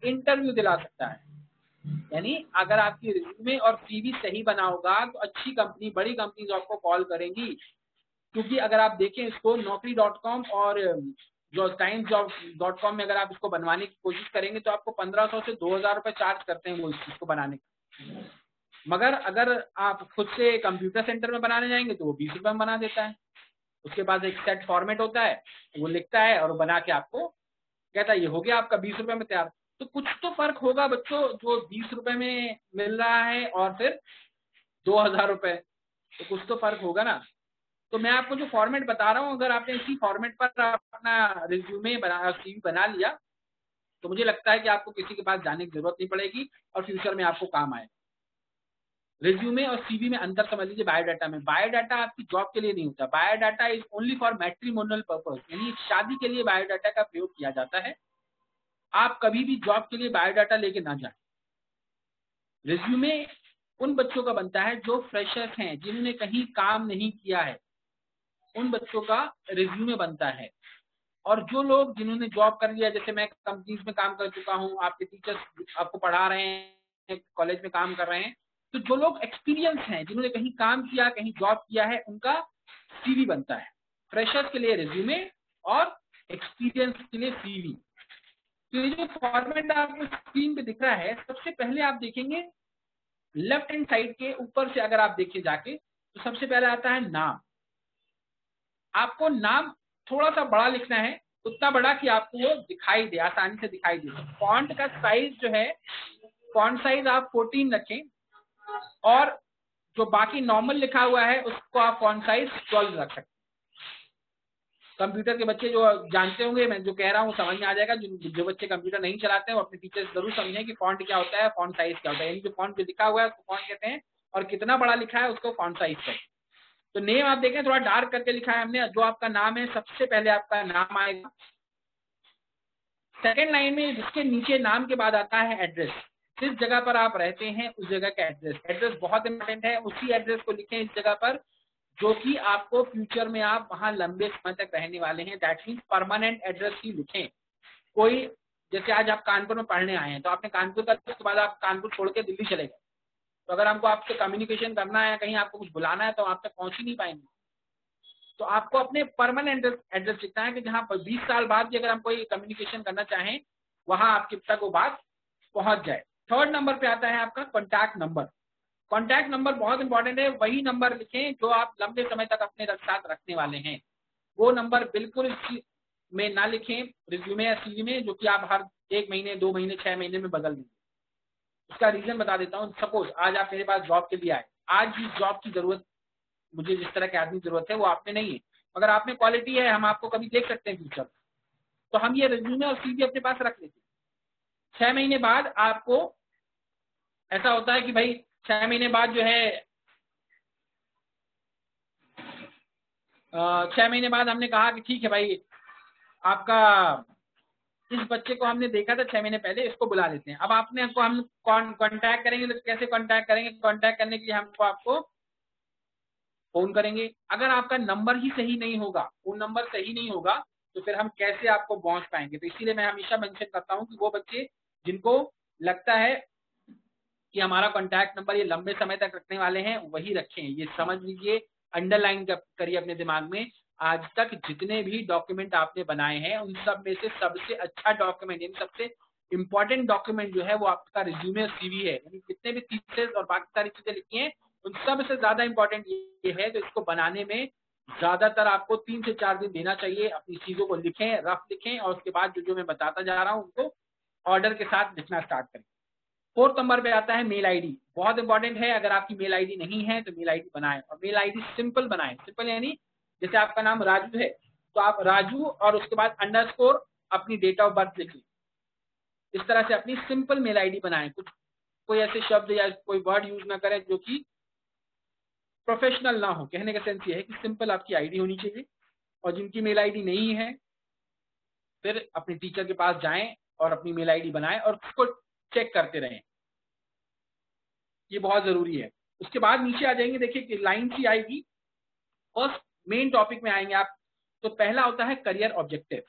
इंटरव्यू दिला सकता है। यानी अगर आपकी रिज्यूमे और सीवी सही बना होगा तो अच्छी कंपनी, बड़ी कंपनीज आपको कॉल करेंगी। क्योंकि अगर आप देखें इसको, naukri.com और जो timesjob.com में अगर आप इसको बनवाने की कोशिश करेंगे तो आपको 1500 से 2000 रुपए चार्ज करते हैं वो इस चीज को बनाने का। मगर अगर आप खुद से कंप्यूटर सेंटर में बनाने जाएंगे तो वो 20 रुपए में बना देता है। उसके बाद एक सेट फॉर्मेट होता है, वो लिखता है और बना के आपको कहता है ये हो गया आपका 20 रुपए में तैयार। तो कुछ तो फर्क होगा बच्चों, जो 20 रुपए में मिल रहा है और फिर 2000 रुपए। तो कुछ तो फर्क होगा ना। तो मैं आपको जो फॉर्मेट बता रहा हूँ, अगर आपने इसी फॉर्मेट पर अपना रिज्यूमे CV बना लिया तो मुझे लगता है कि आपको किसी के पास जाने की जरूरत नहीं पड़ेगी और फ्यूचर में आपको काम आए। रिज्यूमे और CV में अंतर समझ लीजिए। बायोडाटा में, बायोडाटा आपकी जॉब के लिए नहीं होता, biodata is only for matrimonial purpose, यानी शादी के लिए बायोडाटा का प्रयोग किया जाता है। आप कभी भी जॉब के लिए बायोडाटा लेके ना जाए। रिज्यूमे उन बच्चों का बनता है जो फ्रेशर्स हैं, जिन्होंने कहीं काम नहीं किया है, उन बच्चों का रिज्यूमे बनता है। और जो लोग जिन्होंने जॉब कर लिया, जैसे मैं कंपनीज में काम कर चुका हूँ, आपके टीचर्स आपको पढ़ा रहे हैं, कॉलेज में काम कर रहे हैं, तो जो लोग एक्सपीरियंस हैं, जिन्होंने कहीं काम किया, कहीं जॉब किया है, उनका CV बनता है। फ्रेशर्स के लिए रिज्यूमे और एक्सपीरियंस के लिए CV। तो ये जो फॉर्मेट आपको स्क्रीन पे दिख रहा है, सबसे पहले आप देखेंगे लेफ्ट हैंड साइड के ऊपर से अगर आप देखिए जाके, तो सबसे पहले आता है नाम। आपको नाम थोड़ा सा बड़ा लिखना है, उतना बड़ा कि आपको वो दिखाई दे, आसानी से दिखाई दे। फॉन्ट का साइज जो है, फॉन्ट साइज आप 14 रखें, और जो बाकी नॉर्मल लिखा हुआ है उसको आप फॉन्ट साइज 12 रख सकते हैं। कंप्यूटर के बच्चे जो जानते होंगे मैं जो कह रहा हूँ समझ में आ जाएगा। जो बच्चे कंप्यूटर नहीं चलाते हैं वो अपने टीचर जरूर समझें कि फॉन्ट क्या होता है, फॉन्ट साइज क्या होता है। यानी जो फॉन्ट पे लिखा हुआ है उसको फॉन्ट कहते हैं, और कितना बड़ा लिखा है उसको फॉन्ट साइज कहते हैं। तो नेम आप देखें थोड़ा डार्क करके लिखा है हमने। जो आपका नाम है, सबसे पहले आपका नाम आएगा। सेकेंड लाइन में जिसके नीचे नाम के बाद आता है एड्रेस, जिस जगह पर आप रहते हैं उस जगह का एड्रेस। एड्रेस बहुत इंपॉर्टेंट है, उसी एड्रेस को लिखें इस जगह पर जो कि आपको फ्यूचर में आप वहां लंबे समय तक रहने वाले हैं। दैट मीन्स परमानेंट एड्रेस ही लिखें। कोई जैसे आज आप कानपुर में पढ़ने आए हैं, तो आपने कानपुर का, उसके बाद आप कानपुर छोड़ के दिल्ली चले गए, तो अगर हमको आपसे कम्युनिकेशन करना है, कहीं आपको कुछ बुलाना है, तो आप तक पहुंच ही नहीं पाएंगे। तो आपको अपने परमानेंट एड्रेस लिखना है कि जहां पर 20 साल बाद भी अगर हम कोई कम्युनिकेशन करना चाहें, वहां आपके तक वो बात पहुंच जाए। थर्ड नंबर पे आता है आपका कॉन्टैक्ट नंबर। कॉन्टैक्ट नंबर बहुत इंपॉर्टेंट है। वही नंबर लिखें जो आप लंबे समय तक अपने साथ रखने वाले हैं। वो नंबर बिल्कुल में ना लिखें रिज्यूमे या CV में, जो कि आप हर 1 महीने, 2 महीने, 6 महीने में बदल देंगे। उसका रीजन बता देता हूँ। सपोज आज आप मेरे पास जॉब के लिए आए, आज जिस जॉब की जरूरत, मुझे जिस तरह के आदमी की जरूरत है वो आपने नहीं है, अगर आप में क्वालिटी है, हम आपको कभी देख सकते हैं फ्यूचर, तो हम ये रिज्यूमे और CV अपने पास रख लेते हैं। 6 महीने बाद आपको ऐसा होता है कि भाई 6 महीने बाद जो है 6 महीने बाद हमने कहा कि ठीक है भाई, आपका इस बच्चे को हमने देखा था 6 महीने पहले, इसको बुला लेते हैं। अब आपने हमको हम कांटेक्ट करेंगे, तो कैसे कांटेक्ट करेंगे? कांटेक्ट करने के लिए हमको आपको फोन करेंगे। अगर आपका नंबर ही सही नहीं होगा, फोन नंबर सही नहीं होगा, तो फिर हम कैसे आपको पहुंच पाएंगे? तो इसीलिए मैं हमेशा मेंशन करता हूं कि वो बच्चे जिनको लगता है कि हमारा कॉन्टैक्ट नंबर ये लंबे समय तक रखने वाले हैं, वही रखें। ये समझ लीजिए, अंडरलाइन करिए अपने दिमाग में। आज तक जितने भी डॉक्यूमेंट आपने बनाए हैं, उन सब में से सबसे अच्छा डॉक्यूमेंट, यानी सबसे इंपॉर्टेंट डॉक्यूमेंट जो है वो आपका रिज्यूमे और CV है। यानी जितने भी थीसिस और बाकी सारी चीजें लिखी हैं, उन सब से ज्यादा इंपॉर्टेंट ये है। तो इसको बनाने में ज्यादातर आपको 3 से 4 दिन देना चाहिए। अपनी चीजों को लिखें, रफ लिखें, और उसके बाद जो मैं बताता जा रहा हूँ उनको ऑर्डर के साथ लिखना स्टार्ट करें। 4th नंबर पे आता है मेल ID। बहुत इंपॉर्टेंट है। अगर आपकी मेल ID नहीं है तो मेल ID बनाएं, और मेल ID सिंपल बनाएं। सिंपल यानी जैसे आपका नाम राजू है, तो आप राजू और उसके बाद अंडरस्कोर अपनी डेट ऑफ बर्थ लिखें। इस तरह से अपनी सिंपल मेल ID बनाएं। कुछ कोई ऐसे शब्द या कोई वर्ड यूज ना करें जो कि प्रोफेशनल ना हो। कहने का सेंस ये है कि सिंपल आपकी ID होनी चाहिए। और जिनकी मेल ID नहीं है, फिर अपने टीचर के पास जाएं और अपनी मेल ID बनाएं और उसको चेक करते रहें। ये बहुत जरूरी है। उसके बाद नीचे आ जाएंगे, देखिए कि लाइन सी आएगी। फर्स्ट मेन टॉपिक में आएंगे आप। तो पहला होता है करियर ऑब्जेक्टिव।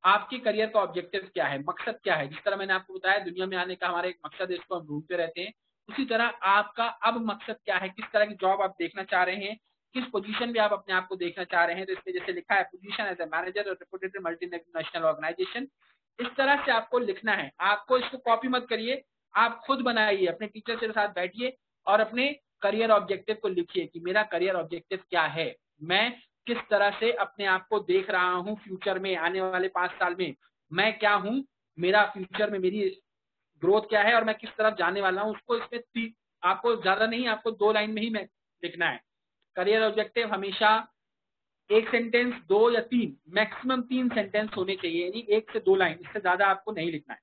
आपके करियर का ऑब्जेक्टिव क्या है, मकसद क्या है? जिस तरह मैंने आपको बताया दुनिया में आने का हमारा एक मकसद है, इसको हम ढूंढते रहते हैं। उसी तरह आपका अब मकसद क्या है, किस तरह की जॉब आप देखना चाह रहे हैं, किस पोजीशन में आप अपने आप को देखना चाह रहे हैं। तो इसमें जैसे लिखा है पोजीशन एज ए मैनेजर और रेपुटेड मल्टीनेशनल ऑर्गेनाइजेशन, इस तरह से आपको लिखना है। आपको इसको कॉपी मत करिए, आप खुद बनाइए, अपने टीचर के साथ बैठिए और अपने करियर ऑब्जेक्टिव को लिखिए कि मेरा करियर ऑब्जेक्टिव क्या है, मैं किस तरह से अपने आप को देख रहा हूं फ्यूचर में, आने वाले 5 साल में मैं क्या हूं, मेरा फ्यूचर में मेरी ग्रोथ क्या है और मैं किस तरफ जाने वाला हूं। उसको इसमें आपको ज्यादा नहीं, आपको 2 लाइन में ही मैं लिखना है। करियर ऑब्जेक्टिव हमेशा 1 सेंटेंस, 2 या 3, मैक्सिमम 3 सेंटेंस होने चाहिए, यानी 1 से 2 लाइन, इससे ज्यादा आपको नहीं लिखना है।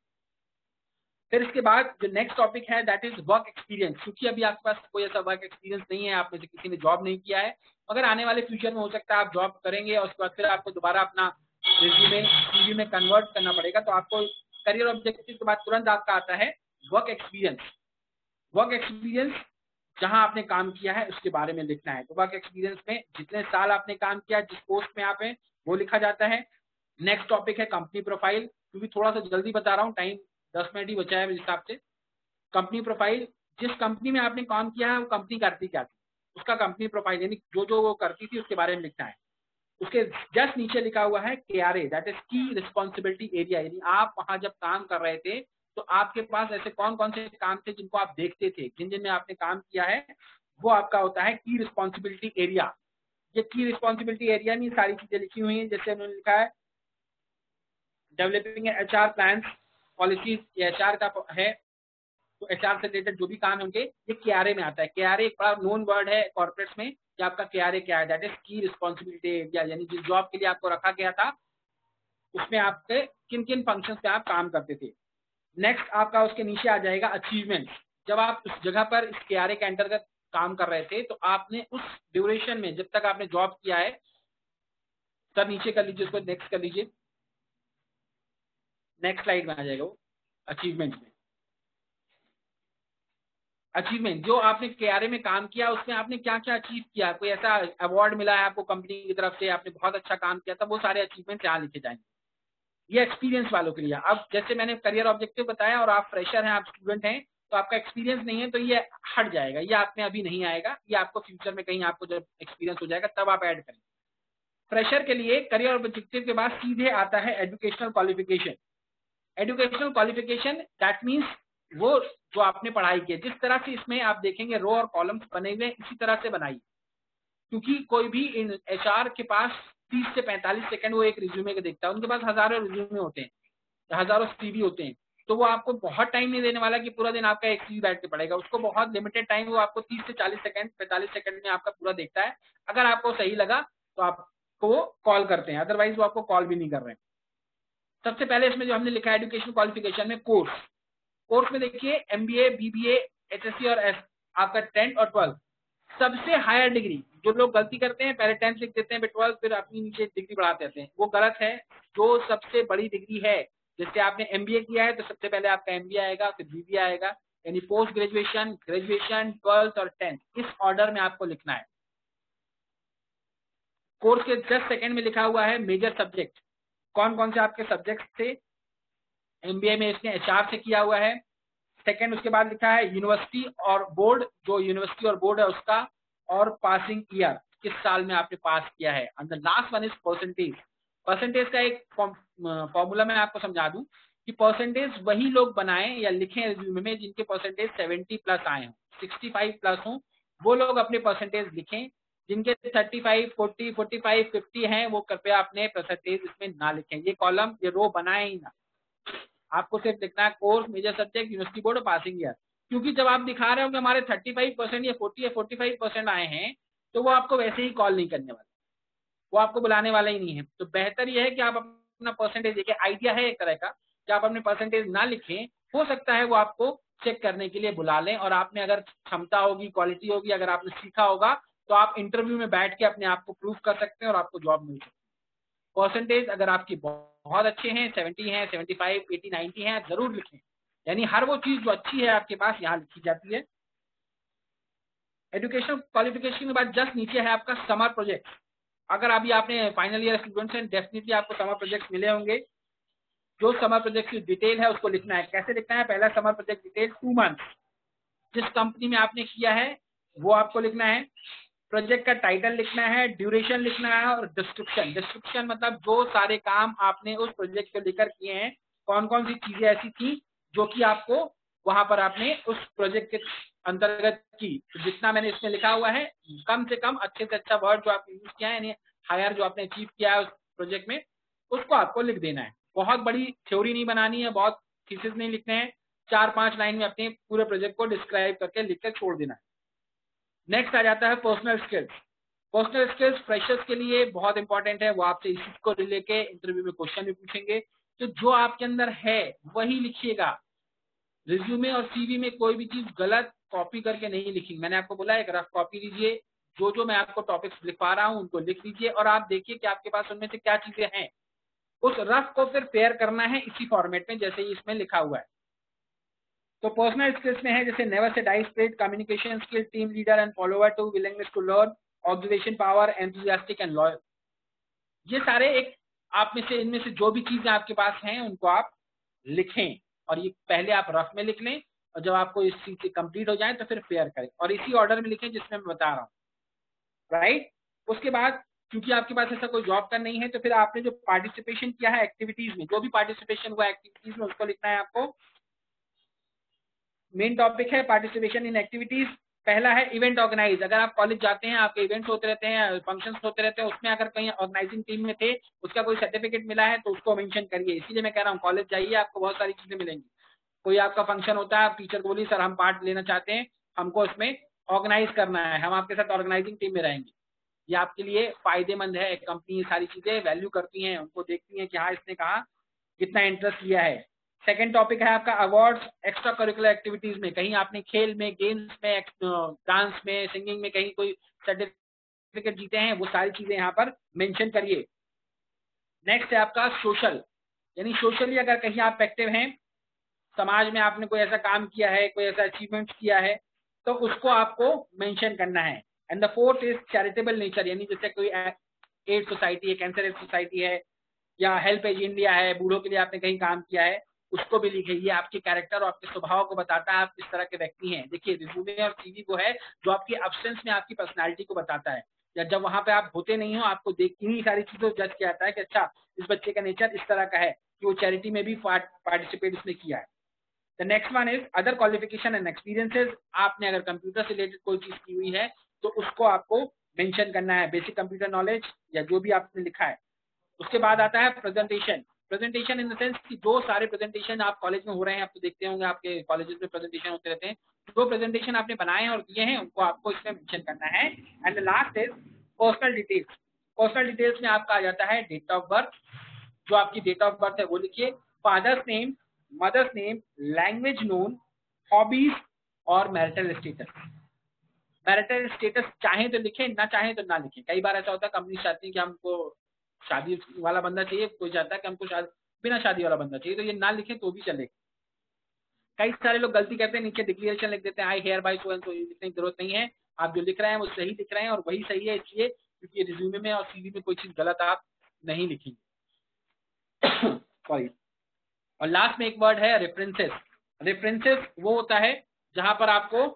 फिर इसके बाद जो नेक्स्ट टॉपिक है दैट इज वर्क एक्सपीरियंस। क्योंकि अभी आपके पास कोई ऐसा वर्क एक्सपीरियंस नहीं है, आप में से किसी ने जॉब नहीं किया है, मगर आने वाले फ्यूचर में हो सकता है आप जॉब करेंगे और उसके बाद फिर आपको दोबारा अपना रिज्यूमे सीवी में कन्वर्ट करना पड़ेगा। तो आपको करियर ऑब्जेक्टिव के बाद तुरंत आपका आता है वर्क एक्सपीरियंस। वर्क एक्सपीरियंस जहां आपने काम किया है उसके बारे में लिखना है। तो वर्क एक्सपीरियंस में जितने साल आपने काम किया, जिस पोस्ट में आप हैं, वो लिखा जाता है। नेक्स्ट टॉपिक है कंपनी प्रोफाइल। क्योंकि थोड़ा सा जल्दी बता रहा हूँ, टाइम 10 मिनट ही बचा है मेरे हिसाब से। कंपनी प्रोफाइल, जिस कंपनी में आपने काम किया है वो कंपनी करती क्या थी, उसका कंपनी प्रोफाइल, यानी जो जो वो करती थी उसके बारे में लिखना है। उसके जस्ट नीचे लिखा हुआ है KRA, दैट इज की रिस्पॉन्सिबिलिटी एरिया, यानी आप वहां जब काम कर रहे थे तो आपके पास ऐसे कौन कौन से काम थे जिनको आप देखते थे, जिन जिन में आपने काम किया है, वो आपका होता है की रिस्पॉन्सिबिलिटी एरिया। ये की रिस्पॉन्सिबिलिटी एरिया में सारी चीजें लिखी हुई हैं, जैसे उन्होंने लिखा है डेवलपिंग HR प्लान्स, पॉलिसीज, ये HR का है। तो HR से रिलेटेड जो भी काम होंगे ये KRA में आता है। KRA एक बड़ा नोन वर्ड है कॉर्पोरेट्स में कि आपका KRA क्या है, दैट इज की रिस्पॉन्सिबिलिटी एरिया, यानी जिस जॉब के लिए आपको रखा गया था उसमें आपके किन किन फंक्शंस पे आप काम करते थे। नेक्स्ट आपका उसके नीचे आ जाएगा अचीवमेंट। जब आप उस जगह पर इस KRA के अंतर्गत काम कर रहे थे तो आपने उस ड्यूरेशन में जब तक आपने जॉब किया है, सर नीचे कर लीजिए उसको, नेक्स्ट कर लीजिए, नेक्स्ट स्लाइड में आ जाएगा वो अचीवमेंट में। अचीवमेंट, जो आपने KRA में काम किया उसमें आपने क्या क्या अचीव किया, कोई ऐसा अवार्ड मिला है आपको कंपनी की तरफ से, आपने बहुत अच्छा काम किया था, वो सारे अचीवमेंट यहाँ लिखे जाएंगे। ये एक्सपीरियंस वालों के लिए। अब जैसे मैंने करियर ऑब्जेक्टिव बताया और आप फ्रेशर हैं, आप स्टूडेंट हैं, तो आपका एक्सपीरियंस नहीं है तो ये हट जाएगा, ये आप में अभी नहीं आएगा, ये आपको फ्यूचर में कहीं आपको जब एक्सपीरियंस हो जाएगा तब आप ऐड करें। फ्रेशर के लिए करियर ऑब्जेक्टिव के बाद सीधे आता है educational qualification. Educational qualification that means वो जो आपने पढ़ाई की, जिस तरह से इसमें आप देखेंगे रो और कॉलम्स बने हुए इसी तरह से बनाइए। क्योंकि कोई भी इन HR के पास 30 से 45 सेकंड वो एक रिज्यूमे के देखता है, उनके पास हजारों रिज्यूमे होते हैं, हजारों CV होते हैं, तो वो आपको बहुत टाइम नहीं देने वाला कि पूरा दिन आपका एक CV बैठ के पड़ेगा। उसको बहुत लिमिटेड टाइम, वो आपको 30 से 40 सेकंड 45 सेकंड में आपका पूरा देखता है। अगर आपको सही लगा तो आपको वो कॉल करते हैं, अदरवाइज वो आपको कॉल भी नहीं कर रहे हैं। सबसे पहले इसमें जो हमने लिखा है एजुकेशन क्वालिफिकेशन में कोर्स में देखिए MBA, BBA, HSC और आपका 10th और 12th, सबसे हायर डिग्री। जो लोग गलती करते हैं पहले 10th लिख देते हैं फिर 12th, फिर अपनी नीचे डिग्री बढ़ाते रहते हैं, वो गलत है। जो सबसे बड़ी डिग्री है, जैसे आपने MBA किया है तो सबसे पहले आपका MBA आएगा, फिर BBA आएगा, यानी पोस्ट ग्रेजुएशन, ग्रेजुएशन, 12th और 10th, इस ऑर्डर में आपको लिखना है। कोर्स के जस्ट सेकंड में लिखा हुआ है मेजर सब्जेक्ट, कौन कौन से आपके सब्जेक्ट थे। MBA में इसने HR से किया हुआ है। सेकंड उसके बाद लिखा है यूनिवर्सिटी और बोर्ड, जो यूनिवर्सिटी और बोर्ड है उसका, और पासिंग ईयर, किस साल में आपने पास किया है। And the last one is percentage. Percentage का एक फॉर्मूला मैं आपको समझा दूं कि परसेंटेज वही लोग बनाएं या लिखें रिज्यूमे में जिनके परसेंटेज 70 प्लस आए हों, 65 प्लस हों, वो लोग अपने परसेंटेज लिखें। जिनके 35, 40, 45, 50 हैं वो कृपया अपने परसेंटेज इसमें ना लिखें। ये कॉलम, ये रो बनाए ही ना, आपको सिर्फ लिखना है course, major subject, university board और पासिंग ईयर। क्योंकि जब आप दिखा रहे हो कि हमारे 35% या 40 या 45% आए हैं, तो वो आपको वैसे ही कॉल नहीं करने वाले, वो आपको बुलाने वाला ही नहीं है। तो बेहतर ये है कि आप अपना परसेंटेज देखिए। आइडिया है एक तरह का कि आप अपने परसेंटेज ना लिखें, हो सकता है वो आपको चेक करने के लिए बुला लें, और आप में अगर क्षमता होगी, क्वालिटी होगी, अगर आपने सीखा होगा तो आप इंटरव्यू में बैठ के अपने आप को प्रूव कर सकते हैं और आपको जॉब मिल सकती है। परसेंटेज अगर आपकी बहुत अच्छे हैं, 70 हैं, 75, 80, 90 हैं, जरूर लिखें। यानी हर वो चीज जो अच्छी है आपके पास यहाँ लिखी जाती है। एजुकेशन क्वालिफिकेशन के बाद जस्ट नीचे है आपका समर प्रोजेक्ट। अगर अभी आपने फाइनल ईयर स्टूडेंट्स हैं, डेफिनेटली आपको समर प्रोजेक्ट मिले होंगे। जो समर प्रोजेक्ट की डिटेल है उसको लिखना है। कैसे लिखना है? पहला समर प्रोजेक्ट डिटेल 2 मंथ्स, जिस कंपनी में आपने किया है वो आपको लिखना है। प्रोजेक्ट का टाइटल लिखना है, ड्यूरेशन लिखना है, और डिस्क्रिप्शन मतलब जो सारे काम आपने उस प्रोजेक्ट को लेकर किए हैं, कौन कौन सी चीजें ऐसी थी जो कि आपको वहां पर आपने उस प्रोजेक्ट के अंतर्गत की। तो जितना मैंने इसमें लिखा हुआ है, कम से कम अच्छे से अच्छा वर्ड जो आपने यूज किया है, यानी हायर जो आपने अचीव किया है उस प्रोजेक्ट में, उसको आपको लिख देना है। बहुत बड़ी थ्योरी नहीं बनानी है, बहुत थीसिस नहीं लिखने हैं, 4-5 लाइन में अपने पूरे प्रोजेक्ट को डिस्क्राइब करके लिख कर छोड़ देना है। नेक्स्ट आ जाता है personal skills. Personal skills freshers के लिए बहुत इंपॉर्टेंट है, वो आपसे इसी को रिले के इंटरव्यू में क्वेश्चन भी पूछेंगे। तो जो आपके अंदर है वही लिखिएगा। रिज्यूमे और सीवी में कोई भी चीज गलत कॉपी करके नहीं लिखी। मैंने आपको बोला एक रफ कॉपी लीजिए, जो मैं आपको टॉपिक्स लिखवा रहा हूँ उनको लिख लीजिए और आप देखिए कि आपके पास उनमें से क्या चीजें हैं। उस रफ को फिर पेयर करना है इसी फॉर्मेट में जैसे ही इसमें लिखा हुआ है। तो पर्सनल स्किल्स में है जैसे never say die spirit, communication skill, team leader and follower too, willingness to learn, observation power, enthusiastic and loyal. ये सारे एक आप में से इनमें से जो भी चीजें आपके पास हैं उनको आप लिखें और ये पहले आप रफ में लिख लें और जब आपको इस चीज से कंप्लीट हो जाए तो फिर पेयर करें और इसी ऑर्डर में लिखें जिसमें मैं बता रहा हूँ, राइट। उसके बाद क्योंकि आपके पास ऐसा कोई जॉब का नहीं है तो फिर आपने जो पार्टिसिपेशन किया है एक्टिविटीज में, जो भी पार्टिसिपेशन हुआ एक्टिविटीज में उसको लिखना है आपको। मेन टॉपिक है पार्टिसिपेशन इन एक्टिविटीज। पहला है इवेंट ऑर्गेनाइज। अगर आप कॉलेज जाते हैं, आपके इवेंट्स होते रहते हैं, फंक्शंस होते रहते हैं, उसमें अगर कहीं ऑर्गेनाइजिंग टीम में थे, उसका कोई सर्टिफिकेट मिला है तो उसको मेंशन करिए। इसीलिए मैं कह रहा हूँ कॉलेज जाइए, आपको बहुत सारी चीजें मिलेंगी। कोई आपका फंक्शन होता है, आप टीचर को बोलिए सर हम पार्ट लेना चाहते हैं, हमको इसमें ऑर्गेनाइज करना है, हम आपके साथ ऑर्गेनाइजिंग टीम में रहेंगे। ये आपके लिए फायदेमंद है। कंपनी ये सारी चीजें वैल्यू करती हैं, उनको देखती हैं कि हाँ इसने कहा कितना इंटरेस्ट लिया है। सेकंड टॉपिक है आपका अवार्ड्स एक्स्ट्रा करिकुलर एक्टिविटीज में, कहीं आपने खेल में, गेम्स में, डांस में, सिंगिंग में कहीं कोई सर्टिफिकेट जीते हैं, वो सारी चीजें यहाँ पर मेंशन करिए। नेक्स्ट है आपका सोशल, यानी सोशली अगर कहीं आप एक्टिव हैं, समाज में आपने कोई ऐसा काम किया है, कोई ऐसा अचीवमेंट किया है तो उसको आपको मेंशन करना है। And the fourth is charitable nature, यानी जैसे कोई एड सोसाइटी है, कैंसर एड सोसाइटी है या हेल्प एज इंडिया है, बूढ़ों के लिए आपने कहीं काम किया है, उसको भी लिखिए। ये आपके कैरेक्टर और आपके स्वभाव को बताता है, आप किस तरह के व्यक्ति हैं। देखिए रिज्यूमे और सीवी वो है जो आपकी एब्सेंस में आपकी पर्सनालिटी को बताता है, या जब वहां पे आप होते नहीं हो आपको देख इन्हीं सारी चीजों को जज किया जाता है कि अच्छा इस बच्चे का नेचर इस तरह का है कि वो चैरिटी में भी पार्टिसिपेट इसने किया है। The next one is other qualification and experiences. आपने अगर कंप्यूटर से रिलेटेड कोई चीज की हुई है तो उसको आपको मेंशन करना है, बेसिक कंप्यूटर नॉलेज या जो भी आपने लिखा है। उसके बाद आता है presentation. Presentation in the sense कि जो सारे प्रेजेंटेशन आप कॉलेज में हो रहे हैं, आप तो देखते होंगे आपके कॉलेजेस में प्रेजेंटेशन होते रहते हैं, जो प्रेजेंटेशन आपने बनाए हैं और दिए हैं उनको आपको इसमें मेंशन करना है। And the last is personal details. Personal details में आपका आ जाता है डेट ऑफ बर्थ, जो आपकी डेट ऑफ बर्थ है वो लिखिए, father's name, mother's name, language known, hobbies और मैरिटल स्टेटस। मैरिटल स्टेटस चाहे तो लिखें, ना चाहे तो ना लिखें। कई बार ऐसा होता है कंपनी चाहती है कि हमको शादी वाला बंदा चाहिए, कोई चाहता है कि हमको बिना शादी वाला बंदा चाहिए, तो ये ना लिखें तो भी चलेगा। कई सारे लोग गलती करते हैं, नीचे डिक्लेरेशन लिख देते हैं I hereby so and so, लिखने की जरूरत नहीं है। आप जो लिख रहे हैं वो सही लिख रहे हैं और वही सही है, इसलिए क्योंकि रिज्यूमे में और सीवी में कोई चीज गलत आप नहीं लिखेंगे। सॉरी। और लास्ट में एक वर्ड है रेफरेंसेस। रेफरेंसेस वो होता है जहां पर आपको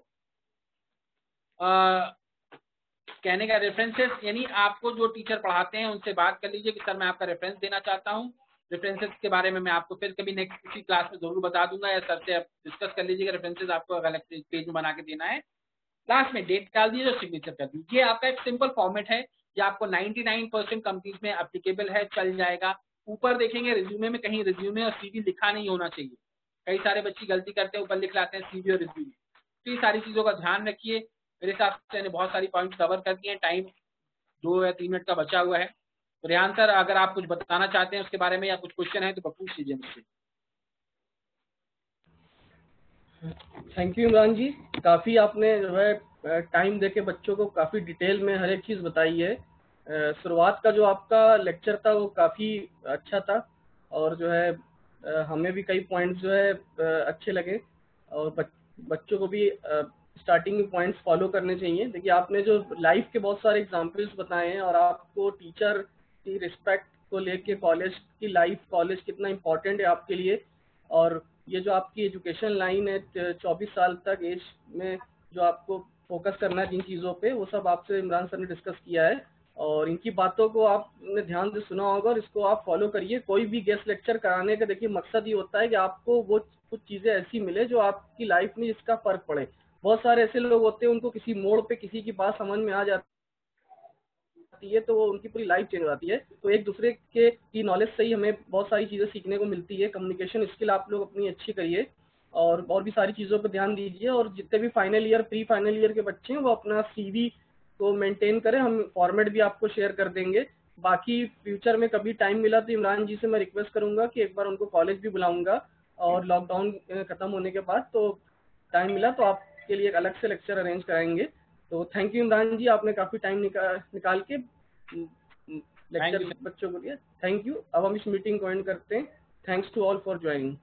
कहने का रेफरेंसेस, यानी आपको जो टीचर पढ़ाते हैं उनसे बात कर लीजिए कि सर मैं आपका रेफरेंस देना चाहता हूँ। रेफरेंसेस के बारे में मैं आपको फिर कभी नेक्स्ट किसी क्लास में जरूर बता दूंगा, या सर से आप डिस्कस कर लीजिएगा। रेफरेंसेस आपको अलग पेज में बना के देना है। लास्ट में डेट डाल दीजिए और सिग्नेचर कर दीजिए। आपका एक सिंपल फॉर्मेट है, ये आपको 99% कंपनीज में एप्लीकेबल है, चल जाएगा। ऊपर देखेंगे रिज्यूमे में कहीं रिज्यूमे और सीवी लिखा नहीं होना चाहिए। कई सारे बच्चे गलती करते हैं, ऊपर लिख लाते हैं सीवी और रिज्यूमे। तो ये सारी चीजों का ध्यान रखिए। मेरे हिसाब से मैंने बहुत सारी पॉइंट्स कवर कर दिए हैं। टाइम 2 या 3 मिनट का बचा हुआ है। तो रेहान सर अगर आप कुछ बताना चाहते हैं उसके बारे में या कुछ क्वेश्चन है तो पूछ लीजिए मुझसे। थैंक यू इमरान जी, काफ़ी आपने जो है टाइम देके बच्चों को काफ़ी डिटेल में हर एक चीज़ बताई है। शुरुआत का जो आपका लेक्चर था वो काफ़ी अच्छा था और जो है हमें भी कई पॉइंट्स जो है अच्छे लगे और बच्चों को भी स्टार्टिंग में पॉइंट्स फॉलो करने चाहिए। देखिए आपने जो लाइफ के बहुत सारे एग्जांपल्स बताए हैं और आपको टीचर की रिस्पेक्ट को लेके कॉलेज की लाइफ, कॉलेज कितना इम्पोर्टेंट है आपके लिए, और ये जो आपकी एजुकेशन लाइन है 24 साल तक एज में जो आपको फोकस करना है जिन चीज़ों पे, वो सब आपसे इमरान सर ने डिस्कस किया है और इनकी बातों को आपने ध्यान से सुना होगा और इसको आप फॉलो करिए। कोई भी गेस्ट लेक्चर कराने का देखिए मकसद ये होता है कि आपको वो कुछ चीज़ें ऐसी मिले जो आपकी लाइफ में जिसका फ़र्क पड़े। बहुत सारे ऐसे लोग होते हैं उनको किसी मोड़ पे किसी की बात समझ में आ जाती है तो वो उनकी पूरी लाइफ चेंज हो जाती है। तो एक दूसरे के की नॉलेज से ही हमें बहुत सारी चीज़ें सीखने को मिलती है। कम्युनिकेशन स्किल आप लोग अपनी अच्छी करिए और भी सारी चीज़ों पर ध्यान दीजिए। और जितने भी final year pre final year के बच्चे हैं वो अपना CV को मेंटेन करें, हम फॉर्मेट भी आपको शेयर कर देंगे। बाकी फ्यूचर में कभी टाइम मिला तो इमरान जी से मैं रिक्वेस्ट करूंगा कि एक बार उनको कॉलेज भी बुलाऊंगा, और लॉकडाउन खत्म होने के बाद तो टाइम मिला तो आपके लिए एक अलग से लेक्चर अरेंज कराएंगे। तो थैंक यू इमरान जी, आपने काफ़ी टाइम निकाल के लेक्चर बच्चों को दिया। Thank you. अब हम इस मीटिंग को एंड करते हैं। Thanks to all for joining.